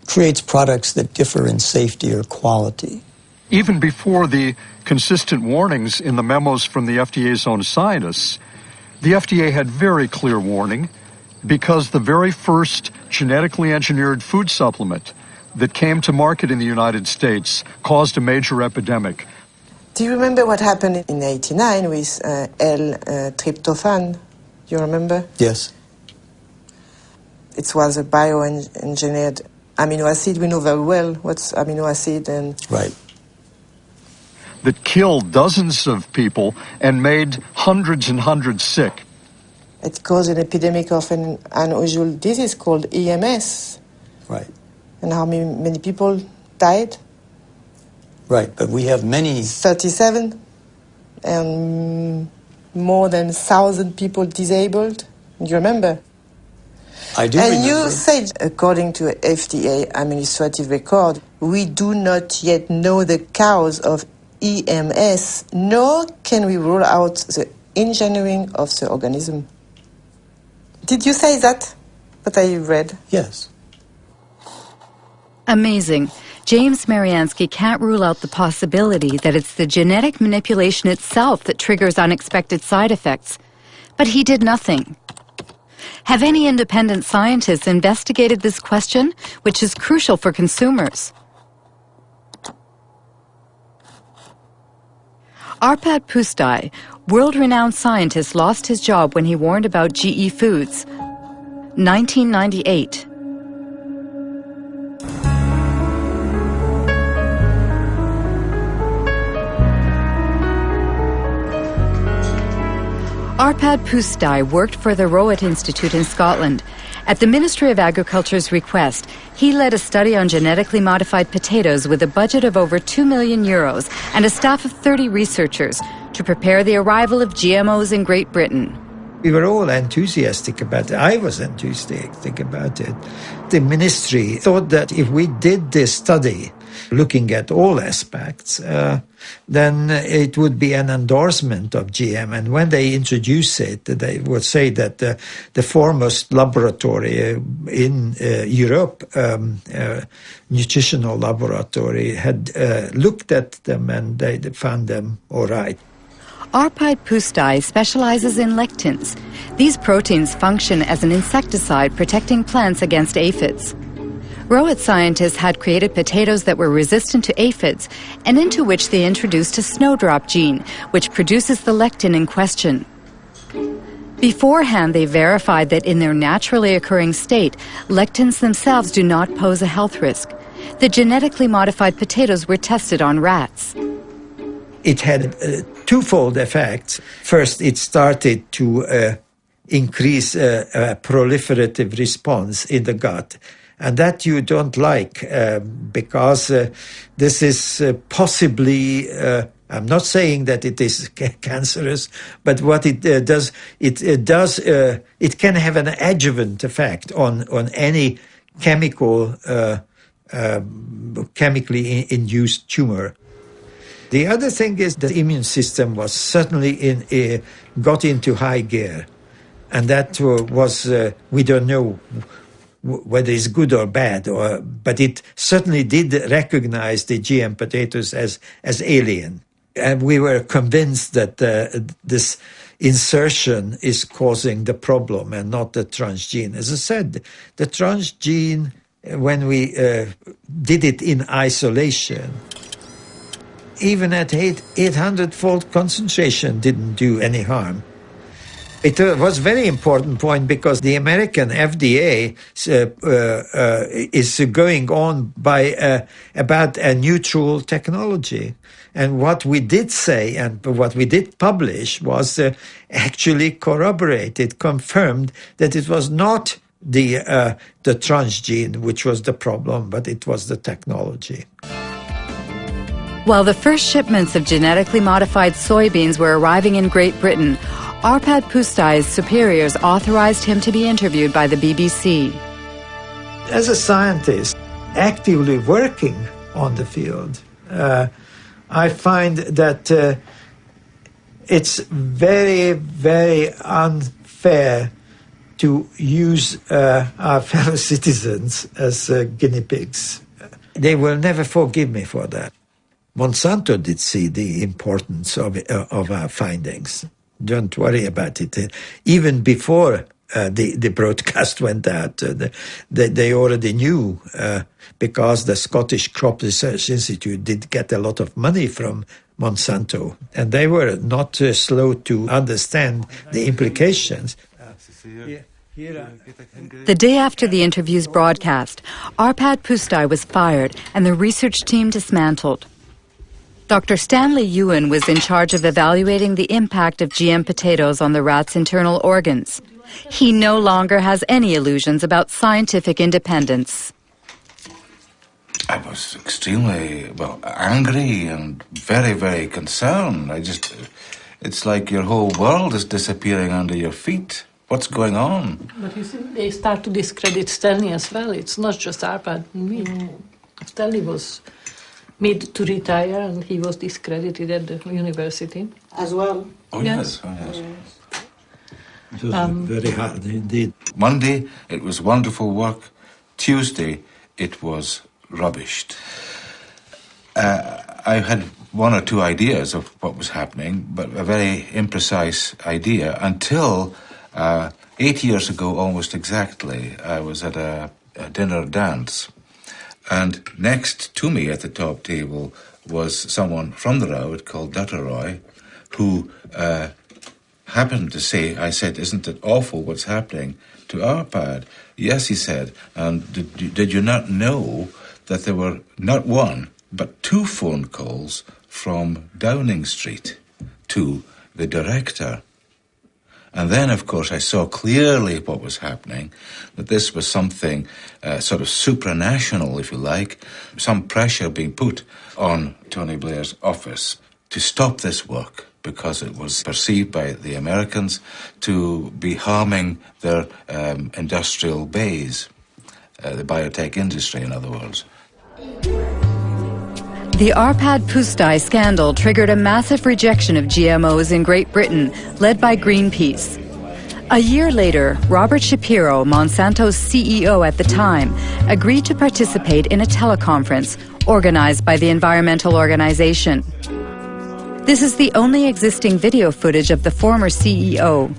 creates products that differ in safety or quality. Even before the consistent warnings in the memos from the FDA's own scientists, the FDA had very clear warning because the very first genetically engineered food supplement that came to market in the United States caused a major epidemic. Do you remember what happened in 1989 with L-tryptophan? You remember? Yes. It was a bioengineered amino acid. We know very well what's amino acid and... Right. That killed dozens of people and made hundreds and hundreds sick. It caused an epidemic of an unusual disease called EMS. Right. And how many people died? Right, but we have many... 37, and more than 1,000 people disabled. You remember? I do remember. And you said, according to FDA administrative record, we do not yet know the cause of EMS, nor can we rule out the engineering of the organism. Did you say that? That I read? Yes. Amazing. James Mariansky can't rule out the possibility that it's the genetic manipulation itself that triggers unexpected side effects. But he did nothing. Have any independent scientists investigated this question, which is crucial for consumers? Arpad Pusztai, world-renowned scientist, lost his job when he warned about GE Foods. 1998. Arpad Pusztai worked for the Rowett Institute in Scotland. At the Ministry of Agriculture's request, he led a study on genetically modified potatoes with a budget of over €2 million and a staff of 30 researchers to prepare the arrival of GMOs in Great Britain. We were all enthusiastic about it. I was enthusiastic about it. The ministry thought that if we did this study, looking at all aspects, then it would be an endorsement of GM. And when they introduce it, they would say that the foremost laboratory in Europe, nutritional laboratory, had looked at them and they found them all right. Arpad Pusztai specializes in lectins. These proteins function as an insecticide protecting plants against aphids. Rowett scientists had created potatoes that were resistant to aphids and into which they introduced a snowdrop gene, which produces the lectin in question. Beforehand, they verified that in their naturally occurring state, lectins themselves do not pose a health risk. The genetically modified potatoes were tested on rats. It had twofold effects. First, it started to increase a proliferative response in the gut. And that you don't like because this is possibly, I'm not saying that it is cancerous, but what it does, it can have an adjuvant effect on any chemically induced tumor. The other thing is the immune system was certainly got into high gear. And that was, we don't know whether it's good or bad, but it certainly did recognize the GM potatoes as alien. And we were convinced that this insertion is causing the problem and not the transgene. As I said, the transgene, when we did it in isolation, even at 800-fold concentration didn't do any harm. It was a very important point because the American FDA is going on by about a neutral technology. And what we did say and what we did publish was actually corroborated, confirmed that it was not the transgene which was the problem, but it was the technology. While the first shipments of genetically modified soybeans were arriving in Great Britain, Arpad Pusztai's superiors authorized him to be interviewed by the BBC. As a scientist actively working on the field, I find that it's very, very unfair to use our fellow citizens as guinea pigs. They will never forgive me for that. Monsanto did see the importance of our findings. Don't worry about it. Even before the broadcast went out, they already knew because the Scottish Crop Research Institute did get a lot of money from Monsanto. And they were not slow to understand the implications. The day after the interview's broadcast, Arpad Pusztai was fired and the research team dismantled. Dr. Stanley Ewan was in charge of evaluating the impact of GM potatoes on the rat's internal organs. He no longer has any illusions about scientific independence. I was extremely, angry and very, very concerned. It's like your whole world is disappearing under your feet. What's going on? But you see, they start to discredit Stanley as well. It's not just Arpad and me. Stanley was made to retire and he was discredited at the university. As well? Oh, yes. Oh, yes. It was very hard indeed. Monday, it was wonderful work. Tuesday, it was rubbished. I had one or two ideas of what was happening, but a very imprecise idea until 8 years ago, almost exactly, I was at a dinner dance. And next to me at the top table was someone from the Raud called Dutteroy, who happened to say, I said, isn't it awful what's happening to Arpad? Yes, he said, and did you not know that there were not one, but 2 phone calls from Downing Street to the director? And then, of course, I saw clearly what was happening, that this was something sort of supranational, if you like, some pressure being put on Tony Blair's office to stop this work because it was perceived by the Americans to be harming their industrial base, the biotech industry, in other words. The Arpad Pusztai scandal triggered a massive rejection of GMOs in Great Britain, led by Greenpeace. A year later, Robert Shapiro, Monsanto's CEO at the time, agreed to participate in a teleconference organized by the environmental organization. This is the only existing video footage of the former CEO.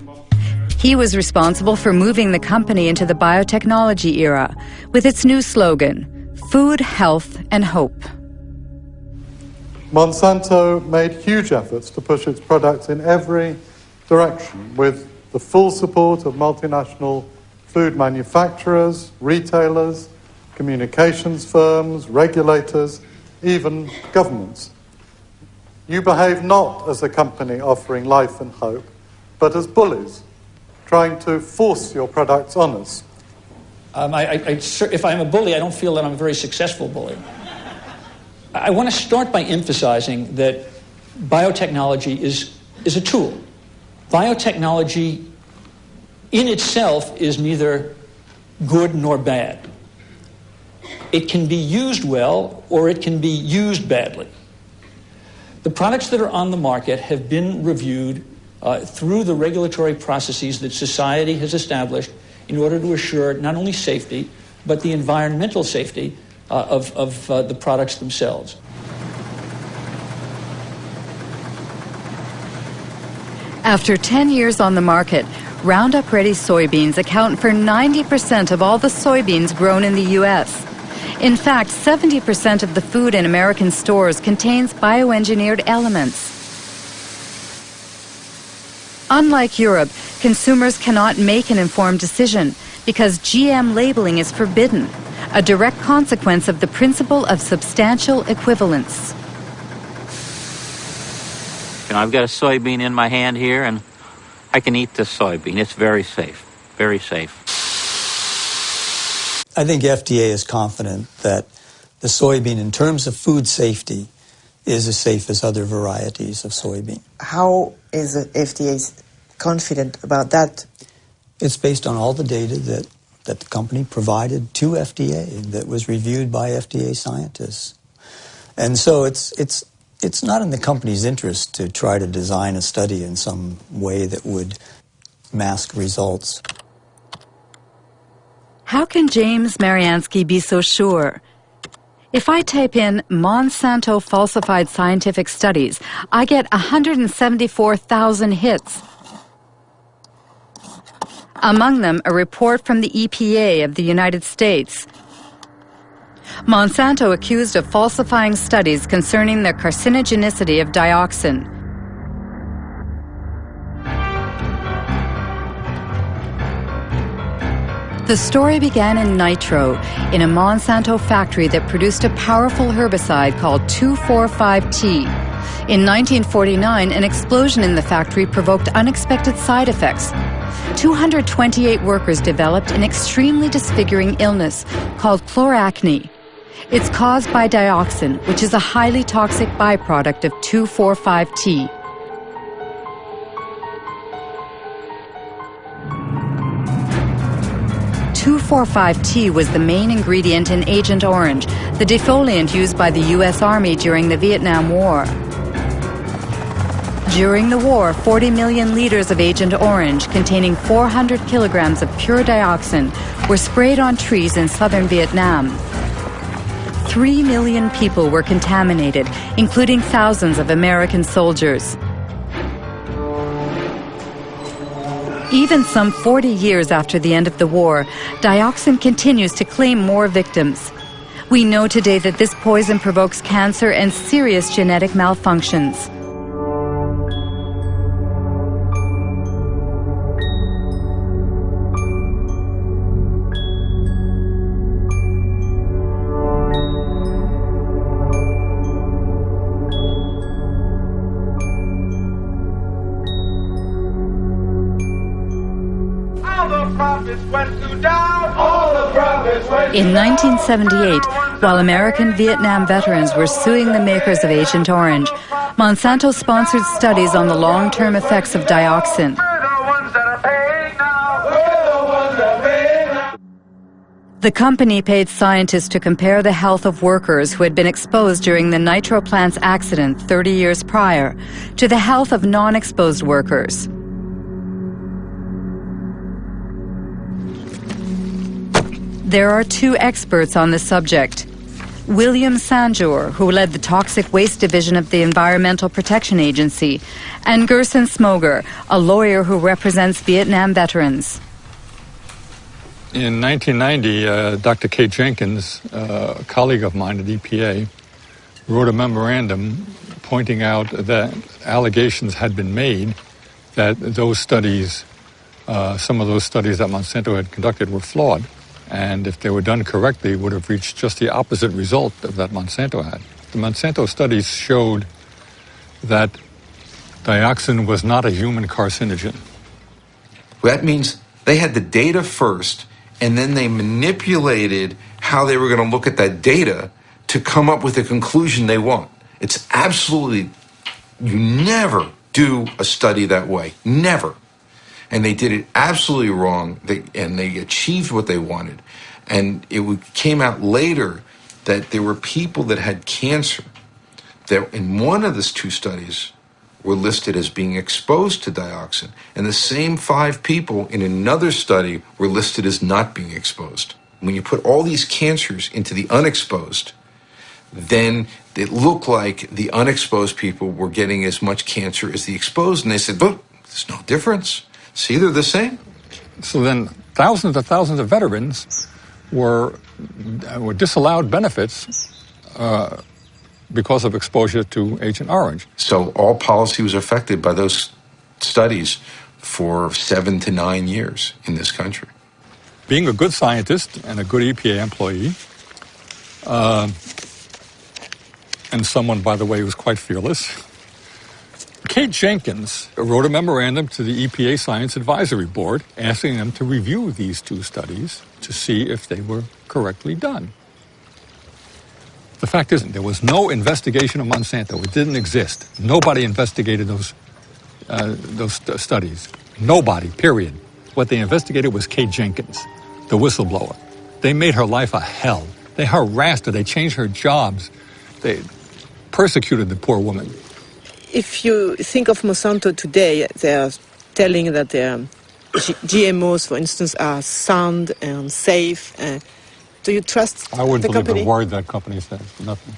He was responsible for moving the company into the biotechnology era with its new slogan, Food, Health and Hope. Monsanto made huge efforts to push its products in every direction with the full support of multinational food manufacturers, retailers, communications firms, regulators, even governments. You behave not as a company offering life and hope, but as bullies, trying to force your products on us. If I'm a bully, I don't feel that I'm a very successful bully. I want to start by emphasizing that biotechnology is a tool. Biotechnology in itself is neither good nor bad. It can be used well or it can be used badly. The products that are on the market have been reviewed through the regulatory processes that society has established in order to assure not only safety, but the environmental safety of the products themselves. After 10 years on the market, Roundup Ready soybeans account for 90% of all the soybeans grown in the U.S. In fact, 70% of the food in American stores contains bioengineered elements. Unlike Europe, consumers cannot make an informed decision because GM labeling is forbidden, a direct consequence of the principle of substantial equivalence. You know, I've got a soybean in my hand here, and I can eat this soybean. It's very safe, very safe. I think FDA is confident that the soybean, in terms of food safety, is as safe as other varieties of soybean. How is the FDA confident about that? It's based on all the data that the company provided to FDA that was reviewed by FDA scientists. And so it's not in the company's interest to try to design a study in some way that would mask results. How can James Mariansky be so sure? If I type in Monsanto falsified scientific studies, I get 174,000 hits. Among them, a report from the EPA of the United States. Monsanto accused of falsifying studies concerning the carcinogenicity of dioxin. The story began in Nitro, in a Monsanto factory that produced a powerful herbicide called 2,4,5-T. In 1949, an explosion in the factory provoked unexpected side effects. 228 workers developed an extremely disfiguring illness called chloracne. It's caused by dioxin, which is a highly toxic byproduct of 2,4,5-T. T was the main ingredient in Agent Orange, the defoliant used by the U.S. Army during the Vietnam War. During the war, 40 million liters of Agent Orange, containing 400 kilograms of pure dioxin, were sprayed on trees in southern Vietnam. 3 million people were contaminated, including thousands of American soldiers. Even some 40 years after the end of the war, dioxin continues to claim more victims. We know today that this poison provokes cancer and serious genetic malfunctions. In 1978, while American Vietnam veterans were suing the makers of Agent Orange, Monsanto sponsored studies on the long-term effects of dioxin. The company paid scientists to compare the health of workers who had been exposed during the nitro plant's accident 30 years prior to the health of non-exposed workers. There are two experts on the subject. William Sanjour, who led the Toxic Waste Division of the Environmental Protection Agency, and Gerson Smoger, a lawyer who represents Vietnam veterans. In 1990, Dr. Kate Jenkins, a colleague of mine at EPA, wrote a memorandum pointing out that allegations had been made that those studies, some of those studies that Monsanto had conducted were flawed. And if they were done correctly, would have reached just the opposite result of that Monsanto had. The Monsanto studies showed that dioxin was not a human carcinogen. That means they had the data first, and then they manipulated how they were going to look at that data to come up with the conclusion they want. It's absolutely, you never do a study that way, never. And they did it absolutely wrong, and they achieved what they wanted. And it came out later that there were people that had cancer that in one of these two studies were listed as being exposed to dioxin, and the same 5 people in another study were listed as not being exposed. When you put all these cancers into the unexposed, then it looked like the unexposed people were getting as much cancer as the exposed, and they said, but there's no difference. See, they're the same. So then thousands of veterans were disallowed benefits because of exposure to Agent Orange. So all policy was affected by those studies for 7 to 9 years in this country. Being a good scientist and a good EPA employee, and someone, by the way, who's quite fearless, Kate Jenkins wrote a memorandum to the EPA Science Advisory Board asking them to review these 2 studies to see if they were correctly done. The fact is, there was no investigation of Monsanto. It didn't exist. Nobody investigated those studies. Nobody, period. What they investigated was Kate Jenkins, the whistleblower. They made her life a hell. They harassed her. They changed her jobs. They persecuted the poor woman. If you think of Monsanto today, they are telling that their GMOs, for instance, are sound and safe. Do you trust I wouldn't the believe company? a word that company says. Nothing.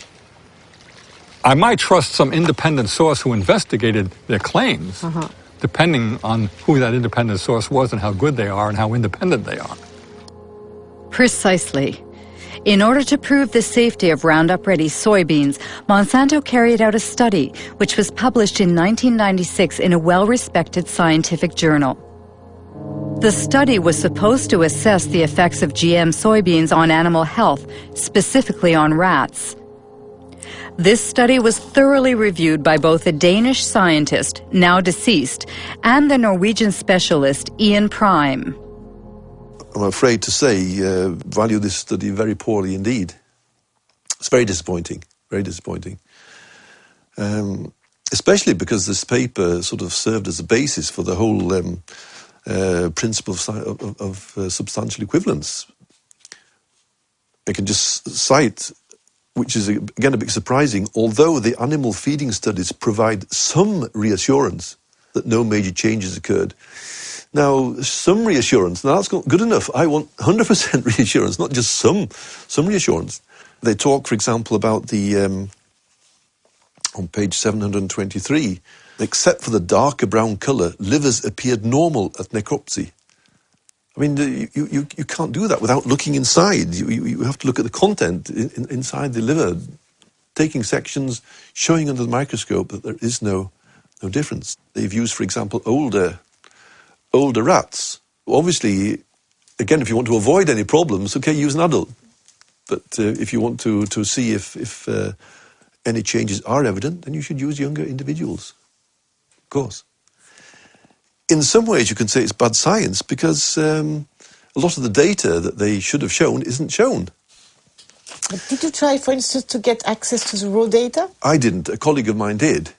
I might trust some independent source who investigated their claims, depending on who that independent source was and how good they are and how independent they are. Precisely. In order to prove the safety of Roundup-Ready soybeans, Monsanto carried out a study which was published in 1996 in a well-respected scientific journal. The study was supposed to assess the effects of GM soybeans on animal health, specifically on rats. This study was thoroughly reviewed by both a Danish scientist, now deceased, and the Norwegian specialist Ian Prime. I'm afraid to say, value this study very poorly indeed. It's very disappointing, very disappointing. Especially because this paper sort of served as a basis for the whole principle of substantial equivalence. I can just cite, which is again a bit surprising, although the animal feeding studies provide some reassurance that no major changes occurred. Now, some reassurance, now that's not good enough. I want 100% reassurance, not just some reassurance. They talk, for example, about the, on page 723, except for the darker brown colour, livers appeared normal at necropsy. I mean, you can't do that without looking inside. You have to look at the content inside the liver, taking sections, showing under the microscope that there is no difference. They've used, for example, older rats. Obviously, again, if you want to avoid any problems, okay, use an adult. But if you want to see if any changes are evident, then you should use younger individuals, of course. In some ways, you can say it's bad science because a lot of the data that they should have shown isn't shown. But did you try, for instance, to get access to the raw data? I didn't. A colleague of mine did,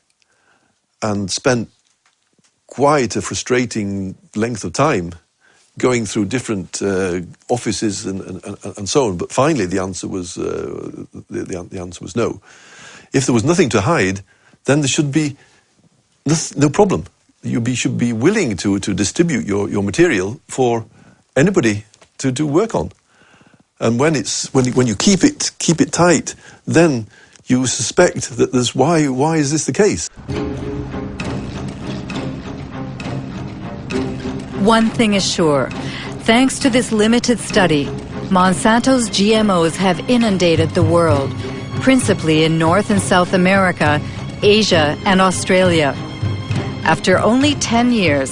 and spent quite a frustrating length of time going through different offices and so on. But finally, the answer was the answer was no. If there was nothing to hide, then there should be no problem. You should be willing to distribute your material for anybody to work on. And when you keep it tight, then you suspect that there's why is this the case? One thing is sure. Thanks to this limited study, Monsanto's GMOs have inundated the world, principally in North and South America, Asia, and Australia. After only 10 years,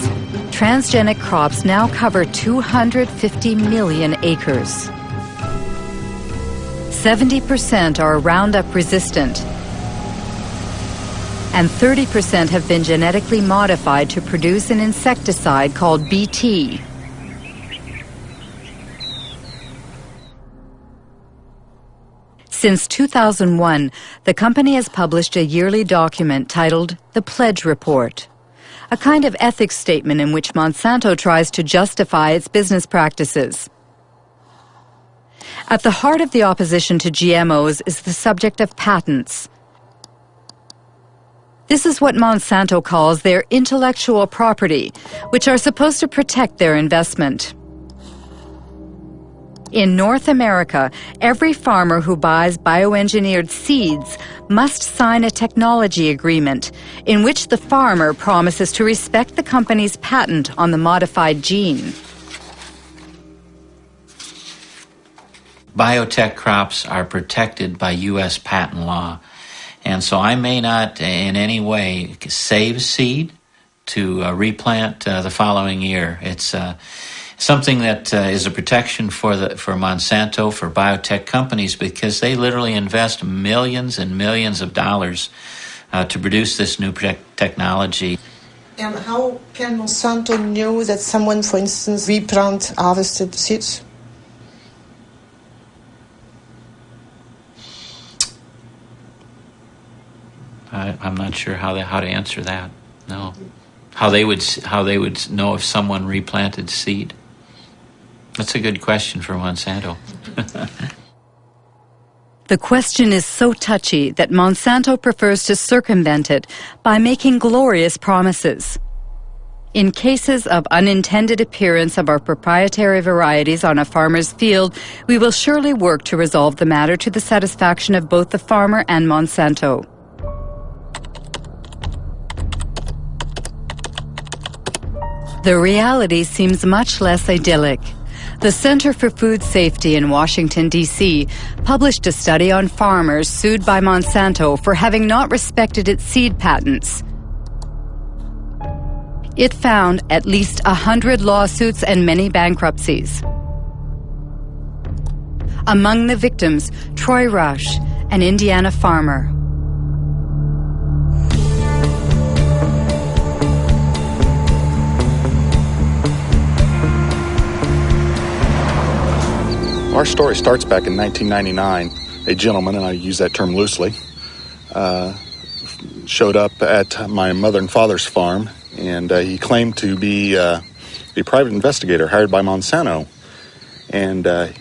transgenic crops now cover 250 million acres. 70% are Roundup resistant, and 30% have been genetically modified to produce an insecticide called Bt. Since 2001, the company has published a yearly document titled The Pledge Report, a kind of ethics statement in which Monsanto tries to justify its business practices. At the heart of the opposition to GMOs is the subject of patents. This is what Monsanto calls their intellectual property, which are supposed to protect their investment. In North America, every farmer who buys bioengineered seeds must sign a technology agreement in which the farmer promises to respect the company's patent on the modified gene. Biotech crops are protected by U.S. patent law. And so I may not in any way save seed to replant the following year. It's something that is a protection for Monsanto, for biotech companies, because they literally invest millions and millions of dollars to produce this new technology. And how can Monsanto know that someone, for instance, replant harvested seeds? I'm not sure how to answer that. No, how they would know if someone replanted seed. That's a good question for Monsanto. The question is so touchy that Monsanto prefers to circumvent it by making glorious promises. In cases of unintended appearance of our proprietary varieties on a farmer's field, we will surely work to resolve the matter to the satisfaction of both the farmer and Monsanto. The reality seems much less idyllic. The Center for Food Safety in Washington, D.C. published a study on farmers sued by Monsanto for having not respected its seed patents. It found at least 100 lawsuits and many bankruptcies. Among the victims, Troy Rush, an Indiana farmer. Our story starts back in 1999. A gentleman, and I use that term loosely, showed up at my mother and father's farm, and he claimed to be a private investigator hired by Monsanto. And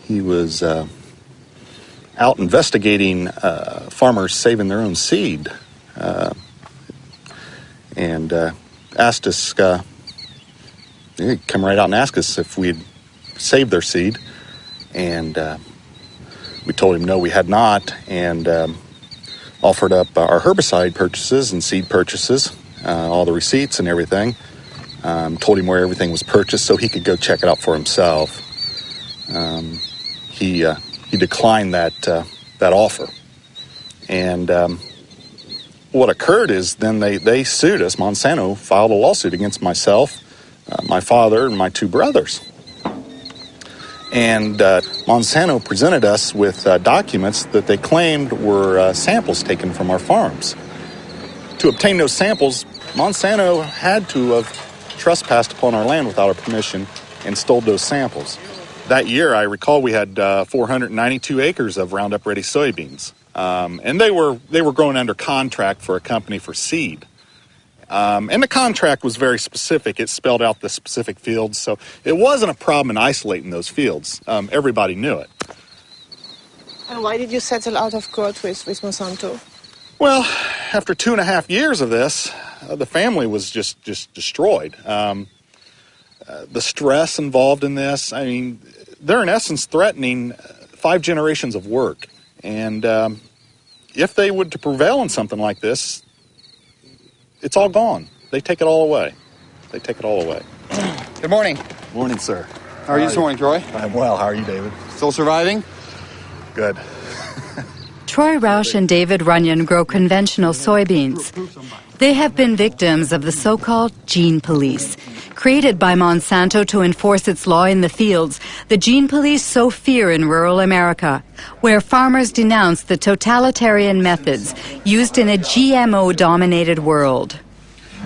he was out investigating farmers saving their own seed, and asked us, he'd come right out and ask us if we'd saved their seed. And we told him no, we had not, and offered up our herbicide purchases and seed purchases, all the receipts and everything. Told him where everything was purchased so he could go check it out for himself. He declined that offer. And what occurred is then they sued us. Monsanto filed a lawsuit against myself, my father, and my two brothers. And Monsanto presented us with documents that they claimed were samples taken from our farms. To obtain those samples, Monsanto had to have trespassed upon our land without our permission and stole those samples. That year, I recall we had 492 acres of Roundup Ready soybeans. And they were grown under contract for a company for seed. And the contract was very specific. It spelled out the specific fields, so it wasn't a problem in isolating those fields. Everybody knew it. And why did you settle out of court with Monsanto? Well, after 2.5 years of this, the family was just destroyed. The stress involved in this, I mean, they're in essence threatening 5 generations of work. And if they would to prevail in something like this, it's all gone. They take it all away. They take it all away. Good morning. Morning, sir. How are you this morning, Troy? I'm well. How are you, David? Still surviving? Good. Troy Roush and David Runyon grow conventional soybeans. They have been victims of the so-called gene police. Created by Monsanto to enforce its law in the fields, the gene police sow fear in rural America, where farmers denounce the totalitarian methods used in a GMO-dominated world.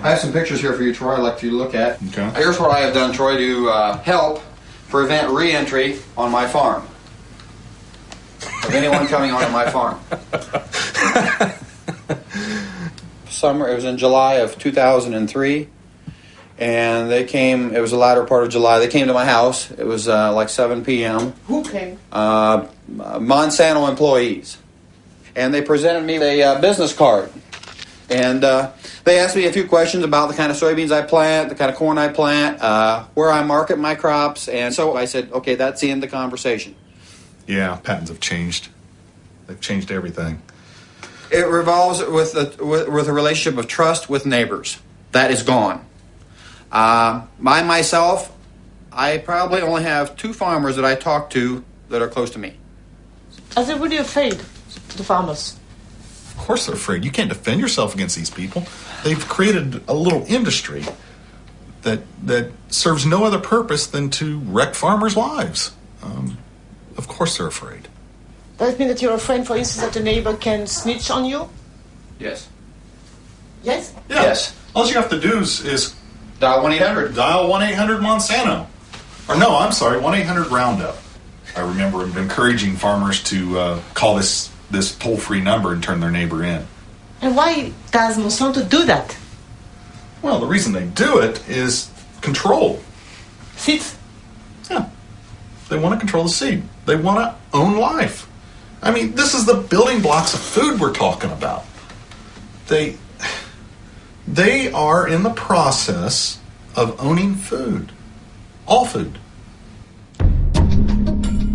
I have some pictures here for you, Troy, I'd like you to look at. Okay. Here's what I have done, Troy, to help prevent re-entry on my farm of anyone coming onto my farm. It was in July of 2003. And they came, it was the latter part of July, they came to my house. It was like 7 p.m. Who came? Monsanto employees. And they presented me a business card. And they asked me a few questions about the kind of soybeans I plant, the kind of corn I plant, where I market my crops. And so I said, okay, that's the end of the conversation. Yeah, patents have changed. They've changed everything. It revolves with a relationship of trust with neighbors. That is gone. Myself, I probably only have 2 farmers that I talk to that are close to me. Are they really afraid, the farmers? Of course they're afraid. You can't defend yourself against these people. They've created a little industry that serves no other purpose than to wreck farmers' lives. Of course they're afraid. Does it mean that you're afraid, for instance, that a neighbor can snitch on you? Yes. Yes? Yeah. Yes. All you have to do is dial 1-800. Dial 1-800 Monsanto. Or no, I'm sorry, 1-800 Roundup. I remember encouraging farmers to call this toll-free number and turn their neighbor in. And why does Monsanto do that? Well, the reason they do it is control. Seeds? Yeah. They want to control the seed. They want to own life. I mean, this is the building blocks of food we're talking about. They are in the process of owning food. All food.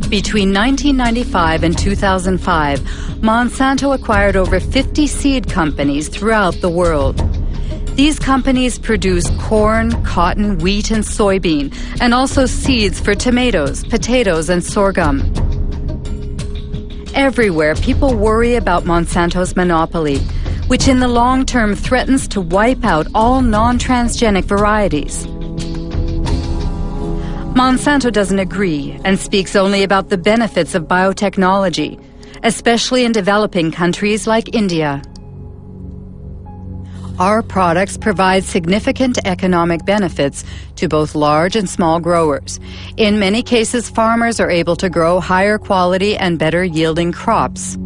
Between 1995 and 2005, Monsanto acquired over 50 seed companies throughout the world. These companies produce corn, cotton, wheat, and soybean, and also seeds for tomatoes, potatoes, and sorghum. Everywhere, people worry about Monsanto's monopoly. which in the long term threatens to wipe out all non-transgenic varieties. Monsanto doesn't agree and speaks only about the benefits of biotechnology, especially in developing countries like India. Our products provide significant economic benefits to both large and small growers. In many cases, farmers are able to grow higher quality and better yielding crops.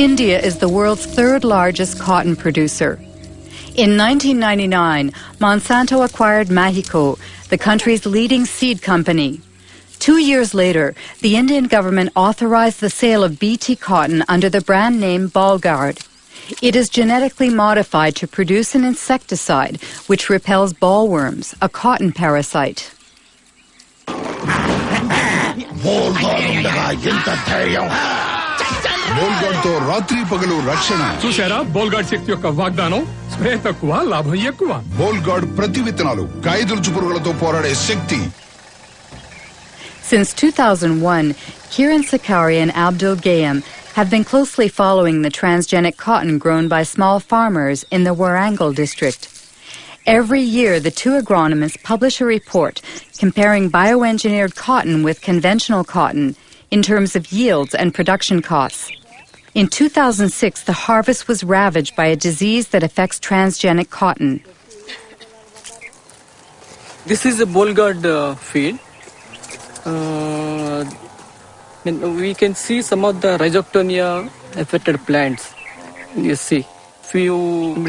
India is the world's third largest cotton producer. In 1999, Monsanto acquired Mahiko, the country's leading seed company. 2 years later, the Indian government authorized the sale of BT cotton under the brand name Ballguard. It is genetically modified to produce an insecticide which repels bollworms, a cotton parasite. బోల్గార్డ్తో రాత్రి పగలు రక్షణ చూసారా Bollgard శక్తి యొక్క వాగ్దానం spray తక్కువ లాభం ఎక్కువ Bollgard ప్రతి విత్తనాలు కాయదులుచు పురుగులతో పోరాడే శక్తి. Since 2001, Kiran Sakari and Abdul Gayam have been closely following the transgenic cotton grown by small farmers in the Warangal district. Every year, the two agronomists publish a report comparing bioengineered cotton with conventional cotton in terms of yields and production costs. In 2006, the harvest was ravaged by a disease that affects transgenic cotton. This is a Ballguard field. We can see some of the rhizoctonia affected plants. You see, if you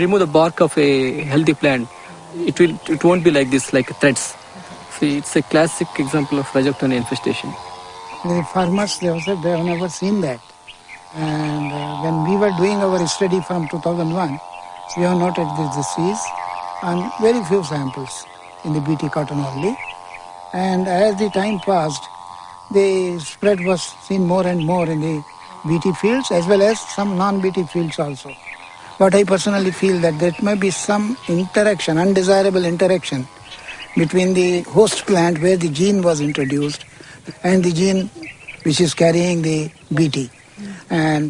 remove the bark of a healthy plant, it won't be like this, like threads. See, it's a classic example of rhizoctonia infestation. The farmers, they have never seen that. And when we were doing our study from 2001, we have noted this disease on very few samples in the BT cotton only. And as the time passed, the spread was seen more and more in the BT fields as well as some non-BT fields also. But I personally feel that there may be some interaction, undesirable interaction between the host plant where the gene was introduced and the gene which is carrying the BT. And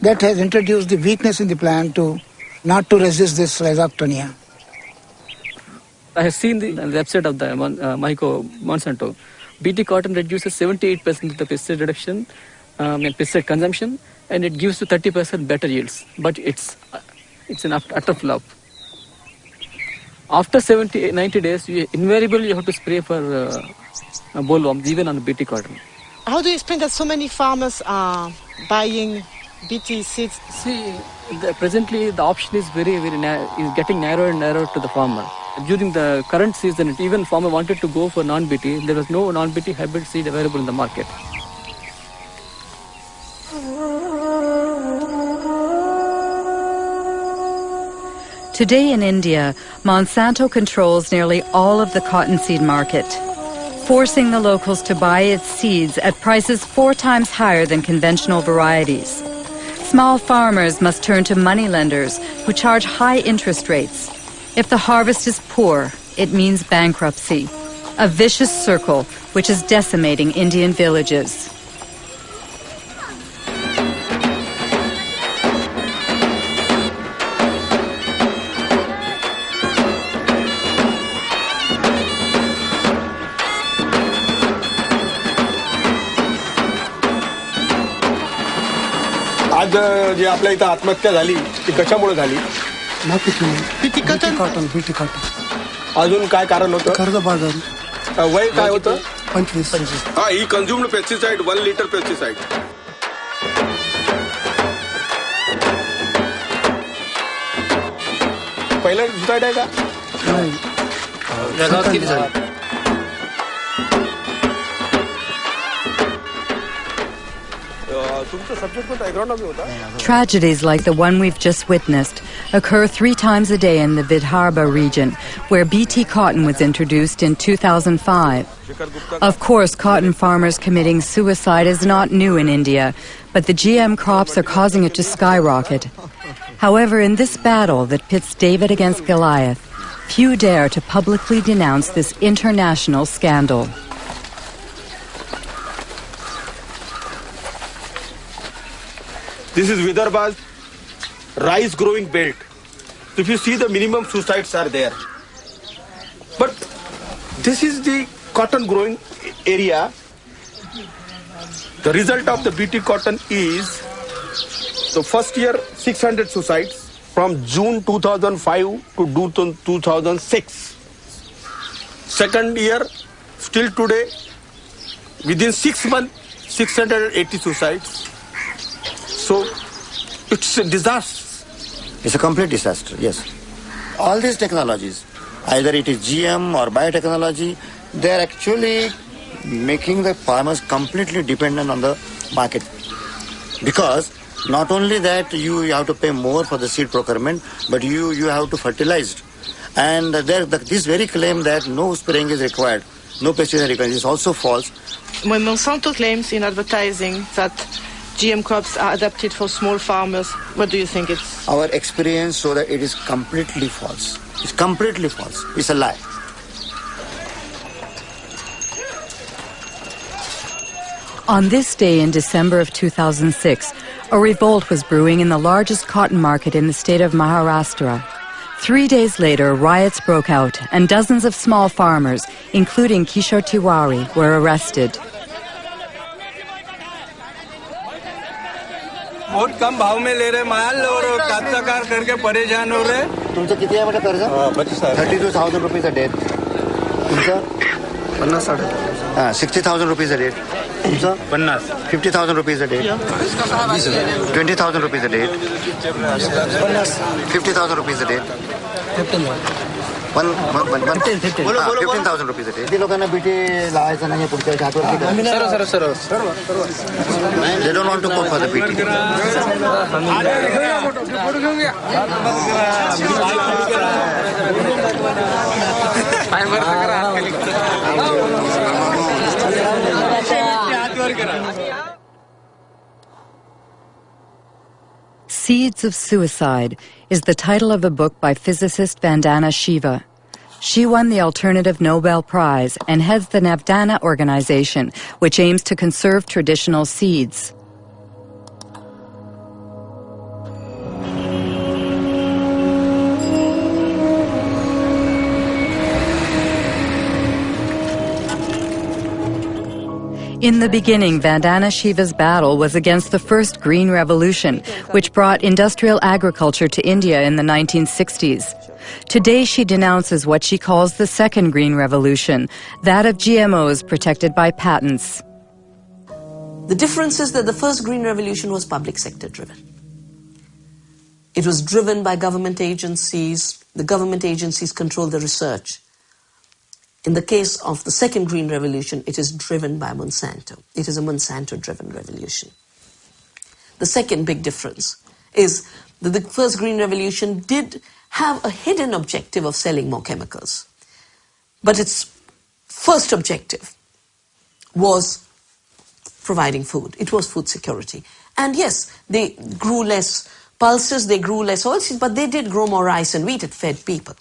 that has introduced the weakness in the plant not to resist this rhizoctonia. I have seen the website of the Monsanto. BT cotton reduces 78% of the pesticide reduction and pesticide consumption, and it gives you 30% better yields. But it's an utter flop. After 90 days, invariably you have to spray for bollworms, even on BT cotton. How do you explain that so many farmers are buying BT seeds? See, presently the option is is getting narrower and narrower to the farmer. During the current season, even farmer wanted to go for non-BT. There was no non-BT hybrid seed available in the market. Today in India, Monsanto controls nearly all of the cottonseed market, forcing the locals to buy its seeds at prices 4 times higher than conventional varieties. Small farmers must turn to moneylenders who charge high interest rates. If the harvest is poor, it means bankruptcy, a vicious circle which is decimating Indian villages. आज जे आपल्या इथं आत्महत्या झाली ती कशामुळे झाली? BT cotton. अजून काय कारण होतं? कर्जबाजारी. वय काय होतं? 25. हा, ही कन्झ्युम्ड पेस्टिसाइड 1 लिटर पेस्टिसाइड. पहिला सुसाईड आहे का? नाही. जगात किती झाली? Tragedies like the one we've just witnessed occur 3 times a day in the Vidarbha region, where BT cotton was introduced in 2005. Of course, cotton farmers committing suicide is not new in India, but the GM crops are causing it to skyrocket. However, in this battle that pits David against Goliath, Few dare to publicly denounce this international scandal. This is Vidarbha's rice growing belt. If you see, the minimum suicides are there. But this is the cotton growing area. The result of the BT cotton is the first year 600 suicides from June 2005 to June 2006. Second year, still today, within 6 months, 680 suicides. So it's a disaster. It's a complete disaster, yes. All these technologies, either it is GM or biotechnology, they are actually making the farmers completely dependent on the market. Because not only that you have to pay more for the seed procurement, but you have to fertilize it. And this very claim that no spraying is required, no pesticide required, is also false. When Monsanto claims in advertising that GM crops are adapted for small farmers, what do you think it's? Our experience shows that it is completely false. It's completely false. It's a lie. On this day in December of 2006, a revolt was brewing in the largest cotton market in the state of Maharashtra. 3 days later, riots broke out and dozens of small farmers, including Kishore Tiwari, were arrested. बहुत कम भाव में ले रहे माल और काश्तकार करके परेशान हो रहे. तुमचं किती आहे बेटा कर्ज? 32,000 rupees a day. तुमचं 60,000 rupees a day. तुमचं 50,000 rupees a day. 20,000 rupees a day. 50,000 rupees a day. 15,000 rupees a day. किती लोकांना बीटी लावायचं नाही पुढच्या हातवर? सर्व. They don't want to go for the BT. Seeds of Suicide is the title of a book by physicist Vandana Shiva. She won the Alternative Nobel Prize and heads the Navdana organization, which aims to conserve traditional seeds. In the beginning, Vandana Shiva's battle was against the first Green Revolution, which brought industrial agriculture to India in the 1960s. Today, she denounces what she calls the second Green Revolution, that of GMOs protected by patents. The difference is that the first Green Revolution was public sector driven. It was driven by government agencies. The government agencies controlled the research. In the case of the second Green Revolution, it is driven by Monsanto. It is a Monsanto-driven revolution. The second big difference is that the first Green Revolution did have a hidden objective of selling more chemicals. But its first objective was providing food. It was food security. And yes, they grew less pulses, they grew less oilseeds, but they did grow more rice and wheat. It fed people.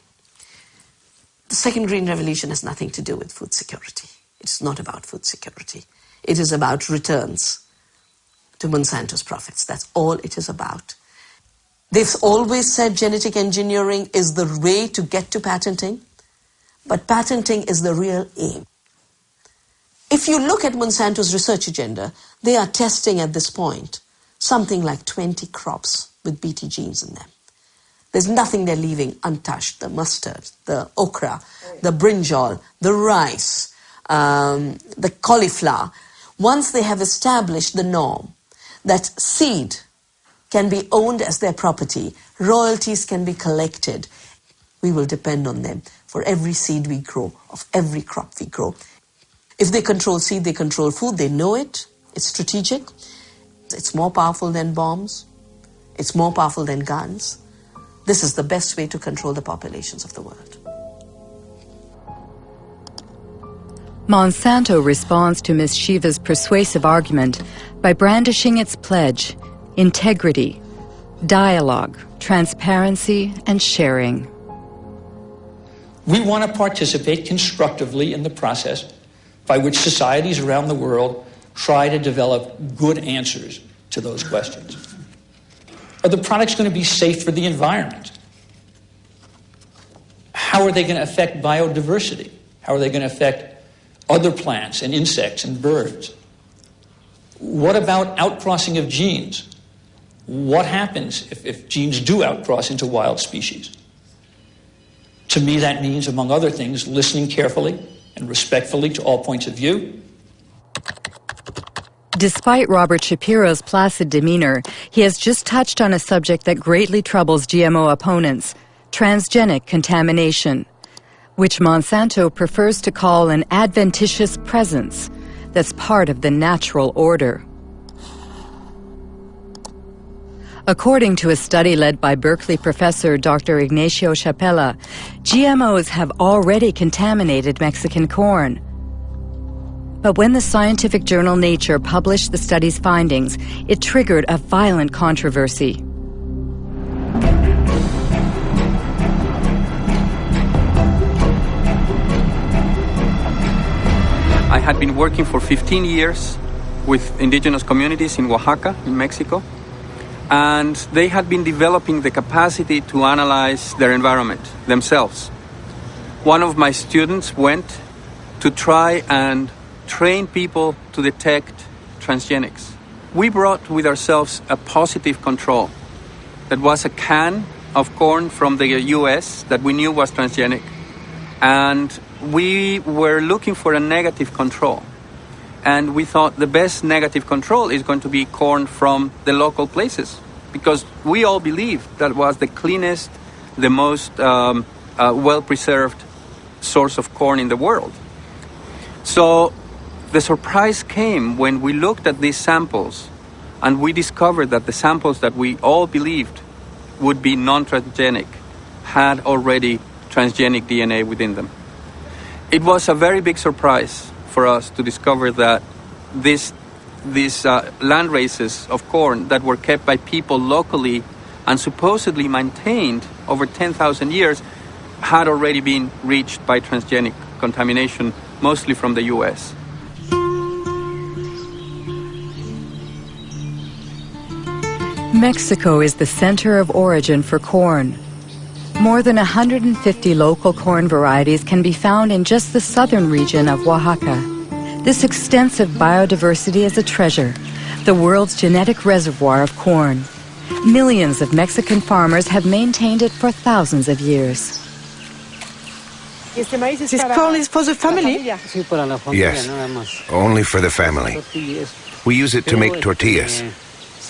The second Green Revolution has nothing to do with food security. It's not about food security. It is about returns to Monsanto's profits. That's all it is about. They've always said genetic engineering is the way to get to patenting, but patenting is the real aim. If you look at Monsanto's research agenda, they are testing at this point something like 20 crops with BT genes in them. There's nothing they're leaving untouched. The mustard, the okra, the brinjal, the rice, the cauliflower. Once they have established the norm that seed can be owned as their property, royalties can be collected, we will depend on them for every seed we grow, of every crop we grow. If they control seed, they control food, they know it, it's strategic, it's more powerful than bombs, it's more powerful than guns. This is the best way to control the populations of the world. Monsanto responds to Ms. Shiva's persuasive argument by brandishing its pledge: integrity, dialogue, transparency, and sharing. We want to participate constructively in the process by which societies around the world try to develop good answers to those questions. Are the products going to be safe for the environment? How are they going to affect biodiversity? How are they going to affect other plants and insects and birds? What about outcrossing of genes? What happens if genes do outcross into wild species? To me, that means, among other things, listening carefully and respectfully to all points of view. Despite Robert Shapiro's placid demeanor, he has just touched on a subject that greatly troubles GMO opponents: transgenic contamination, which Monsanto prefers to call an adventitious presence that's part of the natural order. According to a study led by Berkeley professor Dr. Ignacio Chapela, GMOs have already contaminated Mexican corn. But when the scientific journal Nature published the study's findings, it triggered a violent controversy. I had been working for 15 years with indigenous communities in Oaxaca, in Mexico, and they had been developing the capacity to analyze their environment themselves. One of my students went to try and train people to detect transgenics. We brought with ourselves a positive control. That was a can of corn from the US that we knew was transgenic. And we were looking for a negative control. And we thought the best negative control is going to be corn from the local places, because we all believed that was the cleanest, the most well-preserved source of corn in the world. So the surprise came when we looked at these samples and we discovered that the samples that we all believed would be non-transgenic had already transgenic DNA within them. It was a very big surprise for us to discover that these land races of corn that were kept by people locally and supposedly maintained over 10,000 years had already been reached by transgenic contamination, mostly from the US. Mexico is the center of origin for corn. More than 150 local corn varieties can be found in just the southern region of Oaxaca. This extensive biodiversity is a treasure, the world's genetic reservoir of corn. Millions of Mexican farmers have maintained it for thousands of years. This corn is for the family? Yes, only for the family. We use it to make tortillas.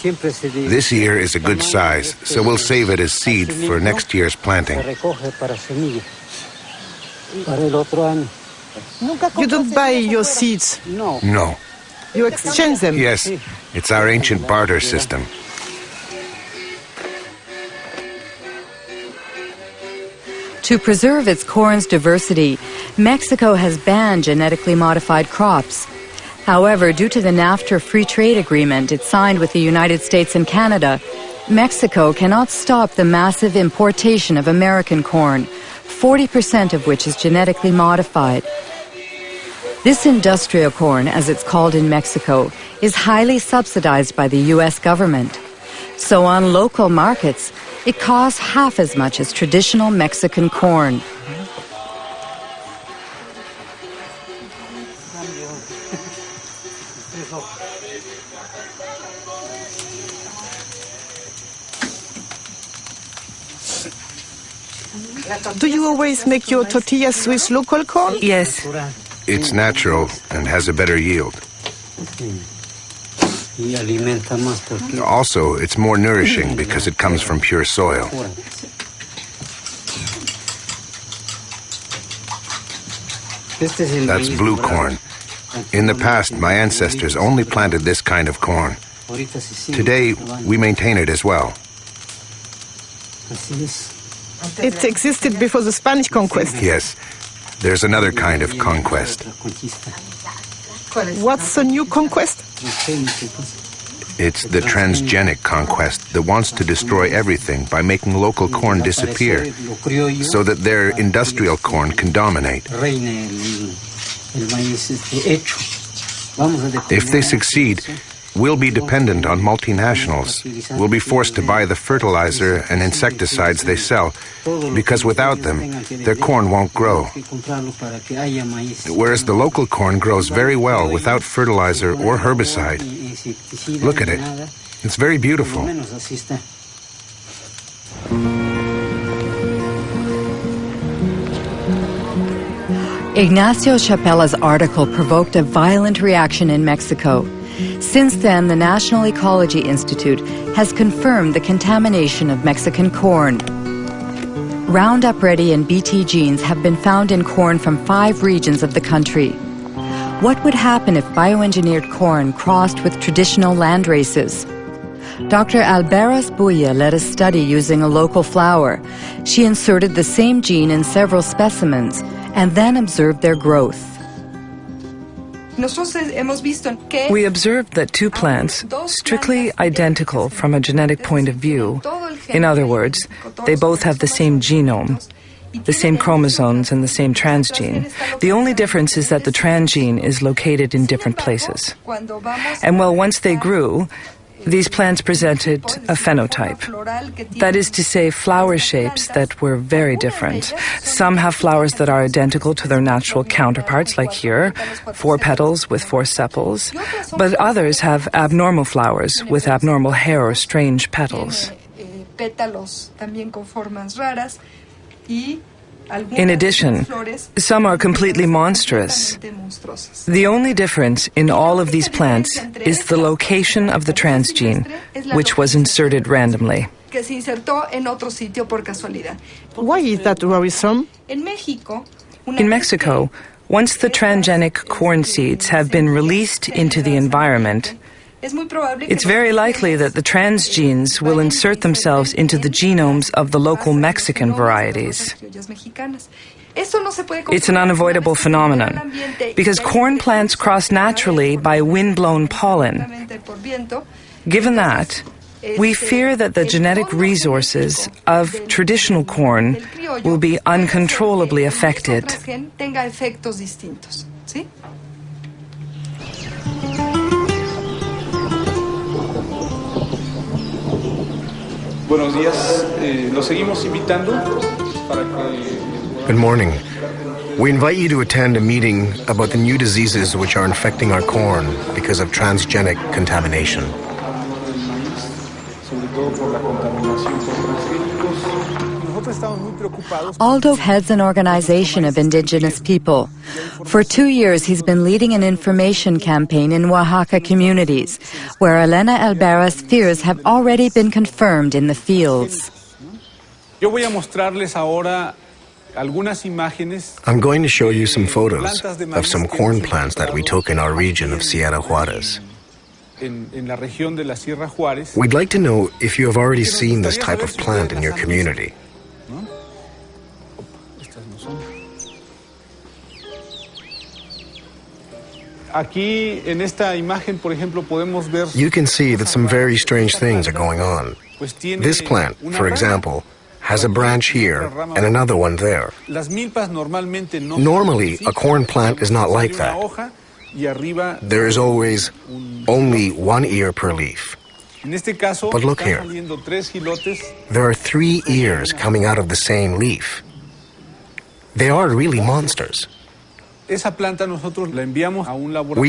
This year is a good size, so we'll save it as seed for next year's planting. You don't buy your seeds? No. You exchange them? Yes, it's our ancient barter system. To preserve its corn's diversity, Mexico has banned genetically modified crops. However, due to the NAFTA free trade agreement it signed with the United States and Canada, Mexico cannot stop the massive importation of American corn, 40% of which is genetically modified. This industrial corn, as it's called in Mexico, is highly subsidized by the U.S. government. So on local markets, it costs half as much as traditional Mexican corn. Do you always make your tortillas with local corn? Yes. It's natural and has a better yield. Also, it's more nourishing because it comes from pure soil. That's blue corn. In the past, my ancestors only planted this kind of corn. Today, we maintain it as well. It existed before the Spanish conquest. Yes, there's another kind of conquest. What's the new conquest? It's the transgenic conquest that wants to destroy everything by making local corn disappear so that their industrial corn can dominate. If they succeed, we'll be dependent on multinationals. We'll be forced to buy the fertilizer and insecticides they sell, because without them, their corn won't grow. Whereas the local corn grows very well without fertilizer or herbicide. Look at it. It's very beautiful. Ignacio Chapela's article provoked a violent reaction in Mexico. Since then, the National Ecology Institute has confirmed the contamination of Mexican corn. Roundup Ready and Bt genes have been found in corn from 5 regions of the country. What would happen if bioengineered corn crossed with traditional land races? Dr. Alberas Buya led a study using a local flower. She inserted the same gene in several specimens and then observed their growth. We observed that 2 plants, strictly identical from a genetic point of view, in other words, they both have the same genome, the same chromosomes and the same transgene. The only difference is that the transgene is located in different places. And well, once they grew, these plants presented a phenotype. That is to say, flower shapes that were very different. Some have flowers that are identical to their natural counterparts, like here, 4 petals with 4 sepals, but others have abnormal flowers with abnormal hair or strange petals. In addition, some are completely monstrous. The only difference in all of these plants is the location of the transgene, which was inserted randomly. Why is that worrisome? In Mexico, once the transgenic corn seeds have been released into the environment, it's very likely that the transgenes will insert themselves into the genomes of the local Mexican varieties. It's an unavoidable phenomenon, because corn plants cross naturally by wind-blown pollen. Given that, we fear that the genetic resources of traditional corn will be uncontrollably affected. Buenos días, los seguimos invitando para que... Good morning. We invite you to attend a meeting about the new diseases which are infecting our corn because of transgenic contamination. Aldo heads an organization of indigenous people. For 2 years, he's been leading an information campaign in Oaxaca communities, where Elena Alberas fears have already been confirmed in the fields. I'm going to show you some photos of some corn plants that we took in our region of Sierra Juarez. We'd like to know if you have already seen this type of plant in your community. You can see that some very strange things are going on. This plant, for example, has a branch here and another one there. Normally, a corn plant is not like that. There is always only 1 ear per leaf. But look here. There are 3 ears coming out of the same leaf. They are really monsters. We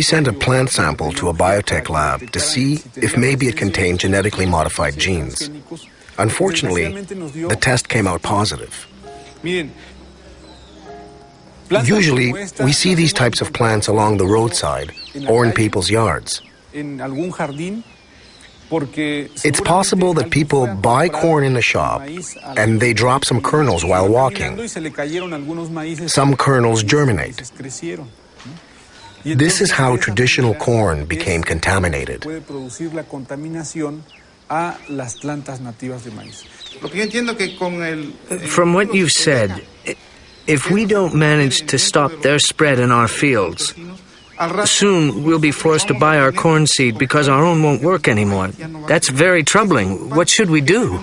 sent a plant sample to a biotech lab to see if maybe it contained genetically modified genes. Unfortunately, the test came out positive. Usually, we see these types of plants along the roadside or in people's yards. It's possible that people buy corn in a shop and they drop some kernels while walking. Some kernels germinate. This is how traditional corn became contaminated. From what you've said, if we don't manage to stop their spread in our fields, Soon we'll be forced to buy our corn seed because our own won't work anymore. That's very troubling. What should we do?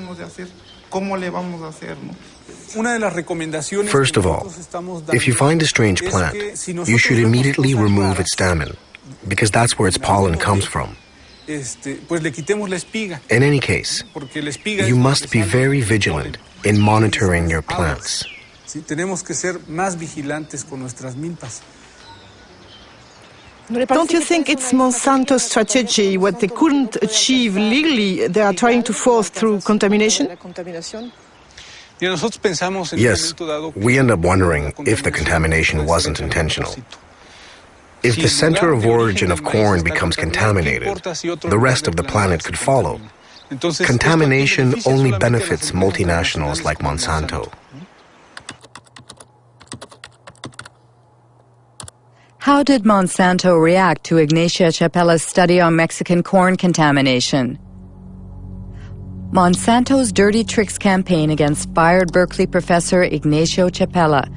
First of all, if you find a strange plant, you should immediately remove its stamen, because that's where its pollen comes from. In any case, you must be very vigilant in monitoring your plants. Don't you think it's Monsanto's strategy, what they couldn't achieve legally, they are trying to force through contamination? Yes, we end up wondering if the contamination wasn't intentional. If the center of origin of corn becomes contaminated, the rest of the planet could follow. Contamination only benefits multinationals like Monsanto. How did Monsanto react to Ignacio Chapella's study on Mexican corn contamination? Monsanto's Dirty Tricks campaign against fired Berkeley professor Ignacio Chapella.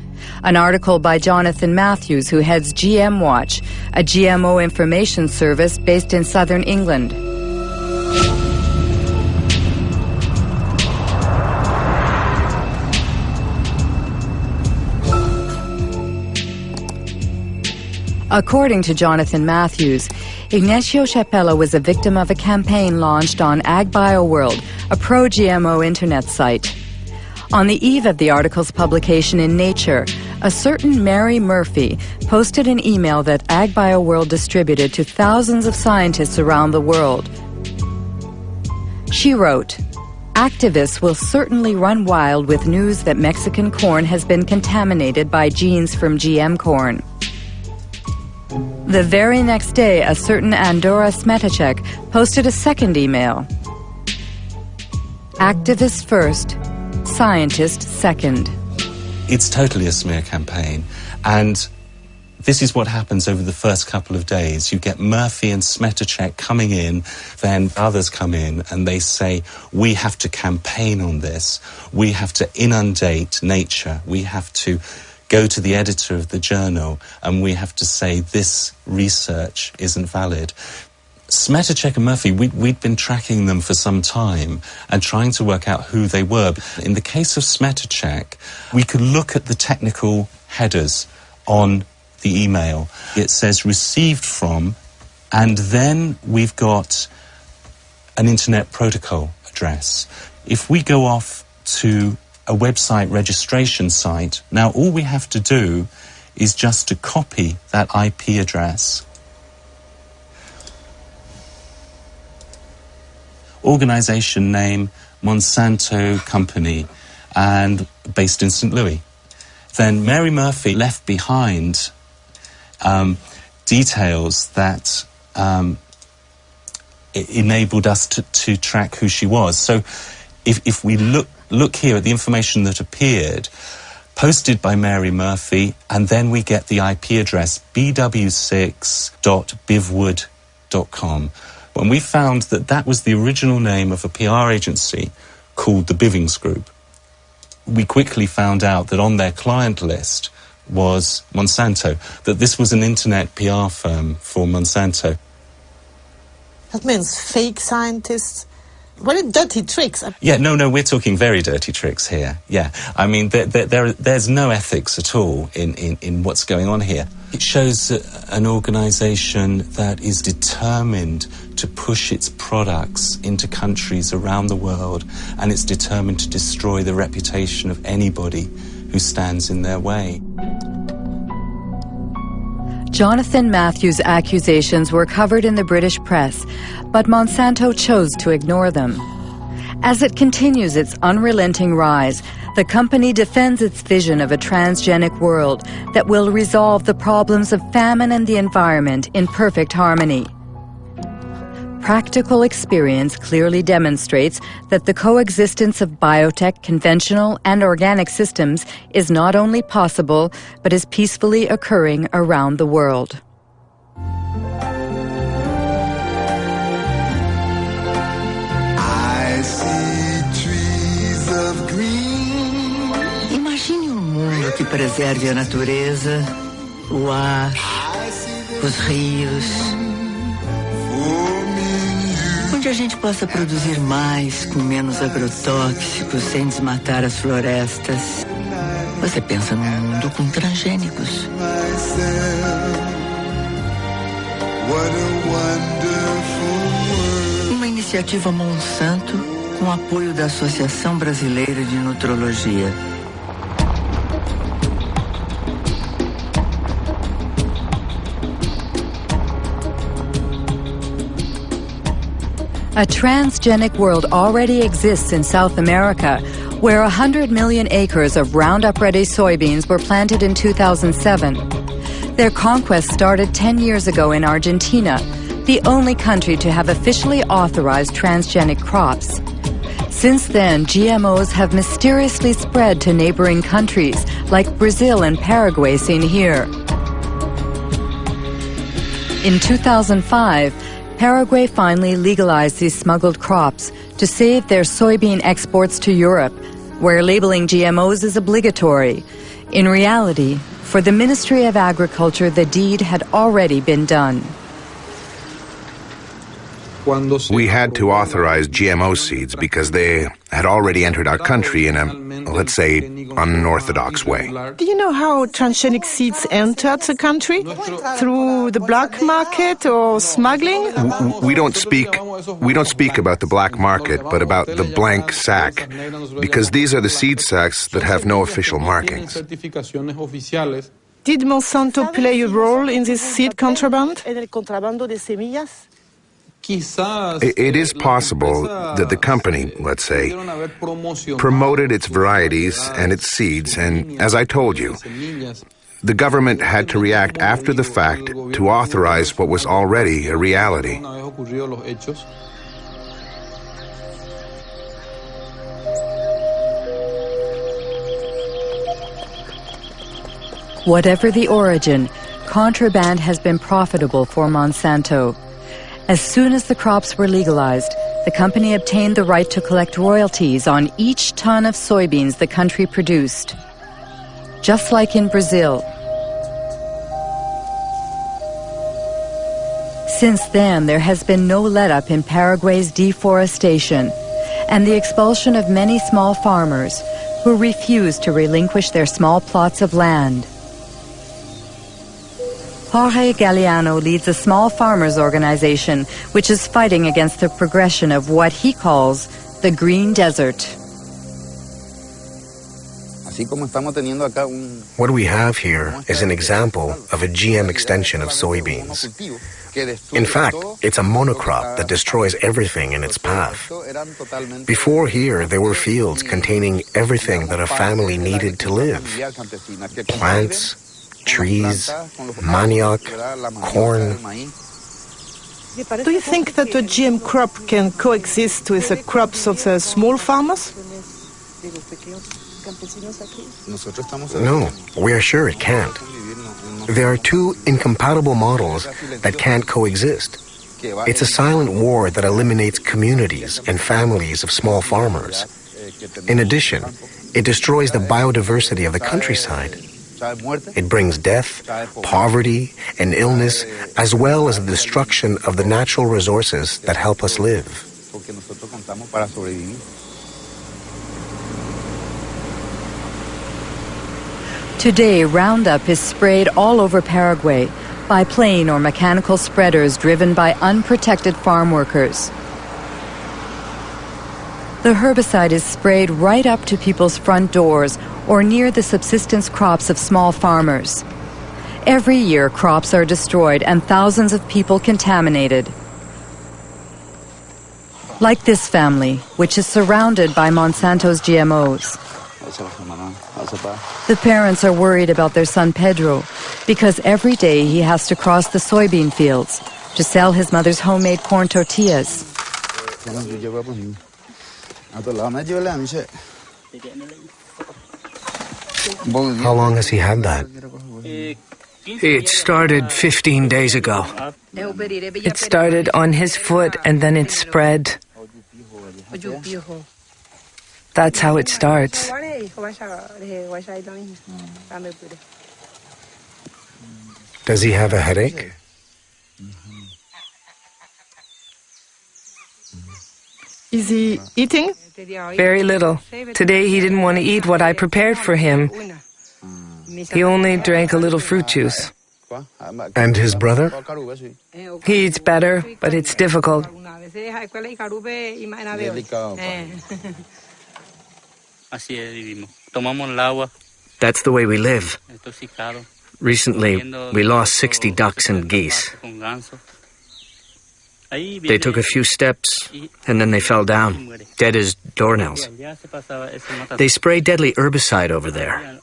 An article by Jonathan Matthews, who heads GM Watch, a GMO information service based in southern England. According to Jonathan Matthews, Ignacio Chapella was a victim of a campaign launched on AgBioWorld, a pro-GMO internet site. On the eve of the article's publication in Nature, a certain Mary Murphy posted an email that AgBioWorld distributed to thousands of scientists around the world. She wrote, "Activists will certainly run wild with news that Mexican corn has been contaminated by genes from GM corn." The very next day, a certain Andora Smetacek posted a second email. "Activists first, scientist second." It's totally a smear campaign, and this is what happens over the first couple of days. You get Murphy and Smetacek coming in, then others come in and they say, we have to campaign on this, we have to inundate Nature, we have to go to the editor of the journal and we have to say this research isn't valid. Smetacek and Murphy, we'd been tracking them for some time and trying to work out who they were. In the case of Smetacek, we could look at the technical headers on the email. It says received from, and then we've got an internet protocol address. If we go off to a website registration site, now all we have to do is just to copy that IP address. Organization name, Monsanto Company, and based in St. Louis. Then Mary Murphy left behind details that enabled us to track who she was. So if we look here at the information that appeared, posted by Mary Murphy, and then we get the IP address, bw6.bivwood.com. When we found that that was the original name of a PR agency called the Bivings Group, we quickly found out that on their client list was Monsanto, that this was an internet PR firm for Monsanto. That means fake scientists. Very dirty tricks. Yeah, no, we're talking very dirty tricks here. Yeah, I mean, there's no ethics at all in what's going on here. It shows an organization that is determined to push its products into countries around the world, and it's determined to destroy the reputation of anybody who stands in their way. Jonathan Matthews' accusations were covered in the British press, but Monsanto chose to ignore them. As it continues its unrelenting rise, the company defends its vision of a transgenic world that will resolve the problems of famine and the environment in perfect harmony. Practical experience clearly demonstrates that the coexistence of biotech, conventional, and organic systems is not only possible, but is peacefully occurring around the world. I see trees of green. Imagine um mundo que preserve a natureza, o ar, os rios, onde a gente possa produzir mais com menos agrotóxicos, sem desmatar as florestas. Você pensa num mundo com transgênicos. Uma iniciativa Monsanto com apoio da Associação Brasileira de Nutrologia. A transgenic world already exists in South America, where 100 million acres of Roundup-ready soybeans were planted in 2007. Their conquest started 10 years ago in Argentina, the only country to have officially authorized transgenic crops. Since then, GMOs have mysteriously spread to neighboring countries, like Brazil and Paraguay seen here. In 2005, Paraguay finally legalized these smuggled crops to save their soybean exports to Europe, where labeling GMOs is obligatory. In reality, for the Ministry of Agriculture, the deed had already been done. We had to authorize GMO seeds because they had already entered our country in a, let's say, unorthodox way. Do you know how transgenic seeds entered the country? Through the black market or smuggling? We don't speak about the black market, but about the blank sack, because these are the seed sacks that have no official markings. Did Monsanto play a role in this seed contraband? It is possible that the company, let's say, promoted its varieties and its seeds, and as I told you, the government had to react after the fact to authorize what was already a reality. Whatever the origin, contraband has been profitable for Monsanto. As soon as the crops were legalized, the company obtained the right to collect royalties on each ton of soybeans the country produced. Just like in Brazil. Since then, there has been no let-up in Paraguay's deforestation and the expulsion of many small farmers who refuse to relinquish their small plots of land. Jorge Galeano leads a small farmers organization which is fighting against the progression of what he calls the green desert. What we have here is an example of a GM extension of soybeans. In fact, it's a monocrop that destroys everything in its path. Before here, there were fields containing everything that a family needed to live. Plants, trees, manioc, corn. Do you think that a GM crop can coexist with the crops of the small farmers? No, we are sure it can't. There are two incompatible models that can't coexist. It's a silent war that eliminates communities and families of small farmers. In addition, it destroys the biodiversity of the countryside. It brings death, poverty, and illness, as well as the destruction of the natural resources that help us live. Today, Roundup is sprayed all over Paraguay by plane or mechanical spreaders driven by unprotected farm workers. The herbicide is sprayed right up to people's front doors or near the subsistence crops of small farmers. Every year, crops are destroyed and thousands of people contaminated. Like this family, which is surrounded by Monsanto's GMOs. The parents are worried about their son Pedro because every day he has to cross the soybean fields to sell his mother's homemade corn tortillas. How long has he had that? It started 15 days ago. It started on his foot and then it spread. That's how it starts. Does he have a headache? Is he eating? Very little. Today he didn't want to eat what I prepared for him. He only drank a little fruit juice. And his brother? He eats better, but it's difficult. That's the way we live. Recently, we lost 60 ducks and geese. They took a few steps, and then they fell down, dead as doornails. They spray deadly herbicide over there.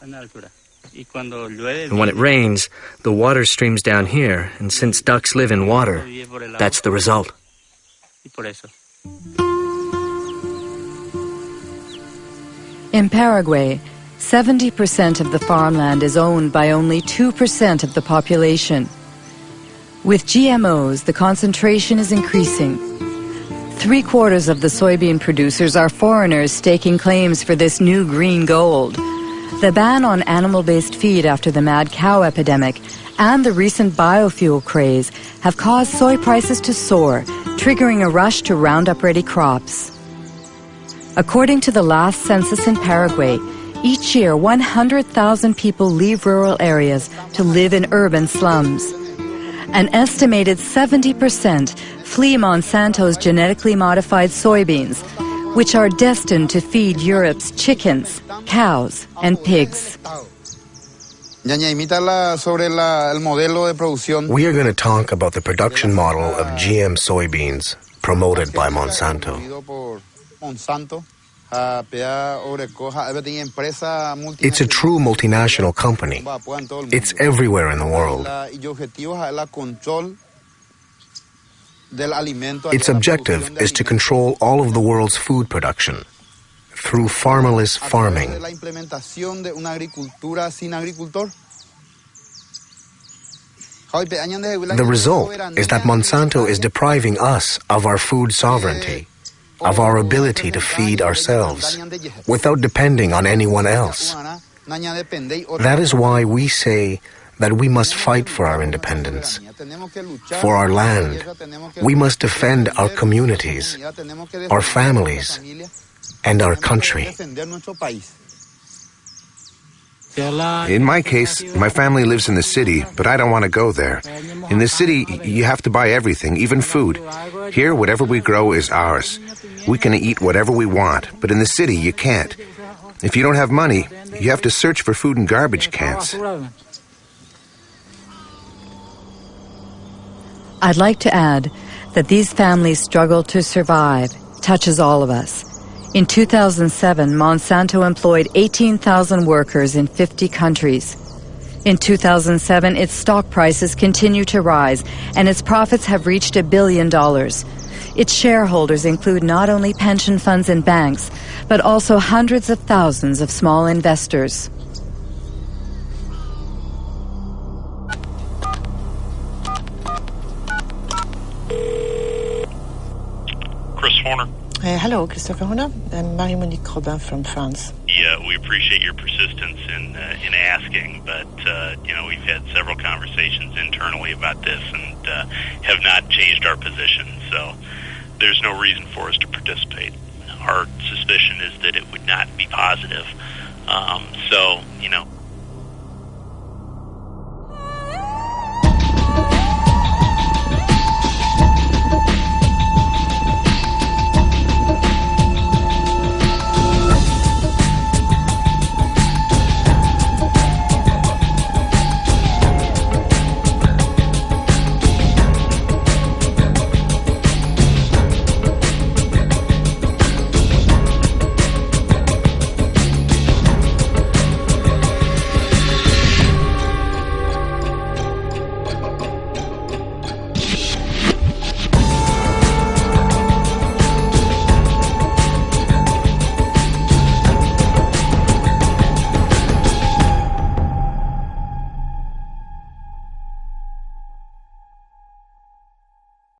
And when it rains, the water streams down here, and since ducks live in water, that's the result. In Paraguay, 70% of the farmland is owned by only 2% of the population. With GMOs, the concentration is increasing. 3/4 of the soybean producers are foreigners staking claims for this new green gold. The ban on animal-based feed after the mad cow epidemic and the recent biofuel craze have caused soy prices to soar, triggering a rush to round up ready crops. According to the last census in Paraguay, each year 100,000 people leave rural areas to live in urban slums. An estimated 70% flee Monsanto's genetically modified soybeans, which are destined to feed Europe's chickens, cows, and pigs. We are going to talk about the production model of GM soybeans promoted by Monsanto. It's a true multinational company. It's everywhere in the world. Its objective is to control all of the world's food production through farmerless farming. The result is that Monsanto is depriving us of our food sovereignty, of our ability to feed ourselves, without depending on anyone else. That is why we say that we must fight for our independence, for our land. We must defend our communities, our families, and our country. In my case, my family lives in the city, but I don't want to go there. In the city, you have to buy everything, even food. Here, whatever we grow is ours. We can eat whatever we want, but in the city, you can't. If you don't have money, you have to search for food in garbage cans. I'd like to add that these families' struggle to survive touches all of us. In 2007, Monsanto employed 18,000 workers in 50 countries. In 2007, its stock prices continue to rise, and its profits have reached $1 billion. Its shareholders include not only pension funds and banks, but also hundreds of thousands of small investors. Chris Horner. Hello, Christopher Horner. I'm Marie-Monique Robin from France. Yeah, we appreciate your persistence in asking, but we've had several conversations internally about this and have not changed our position, so there's no reason for us to participate. Our suspicion is that it would not be positive.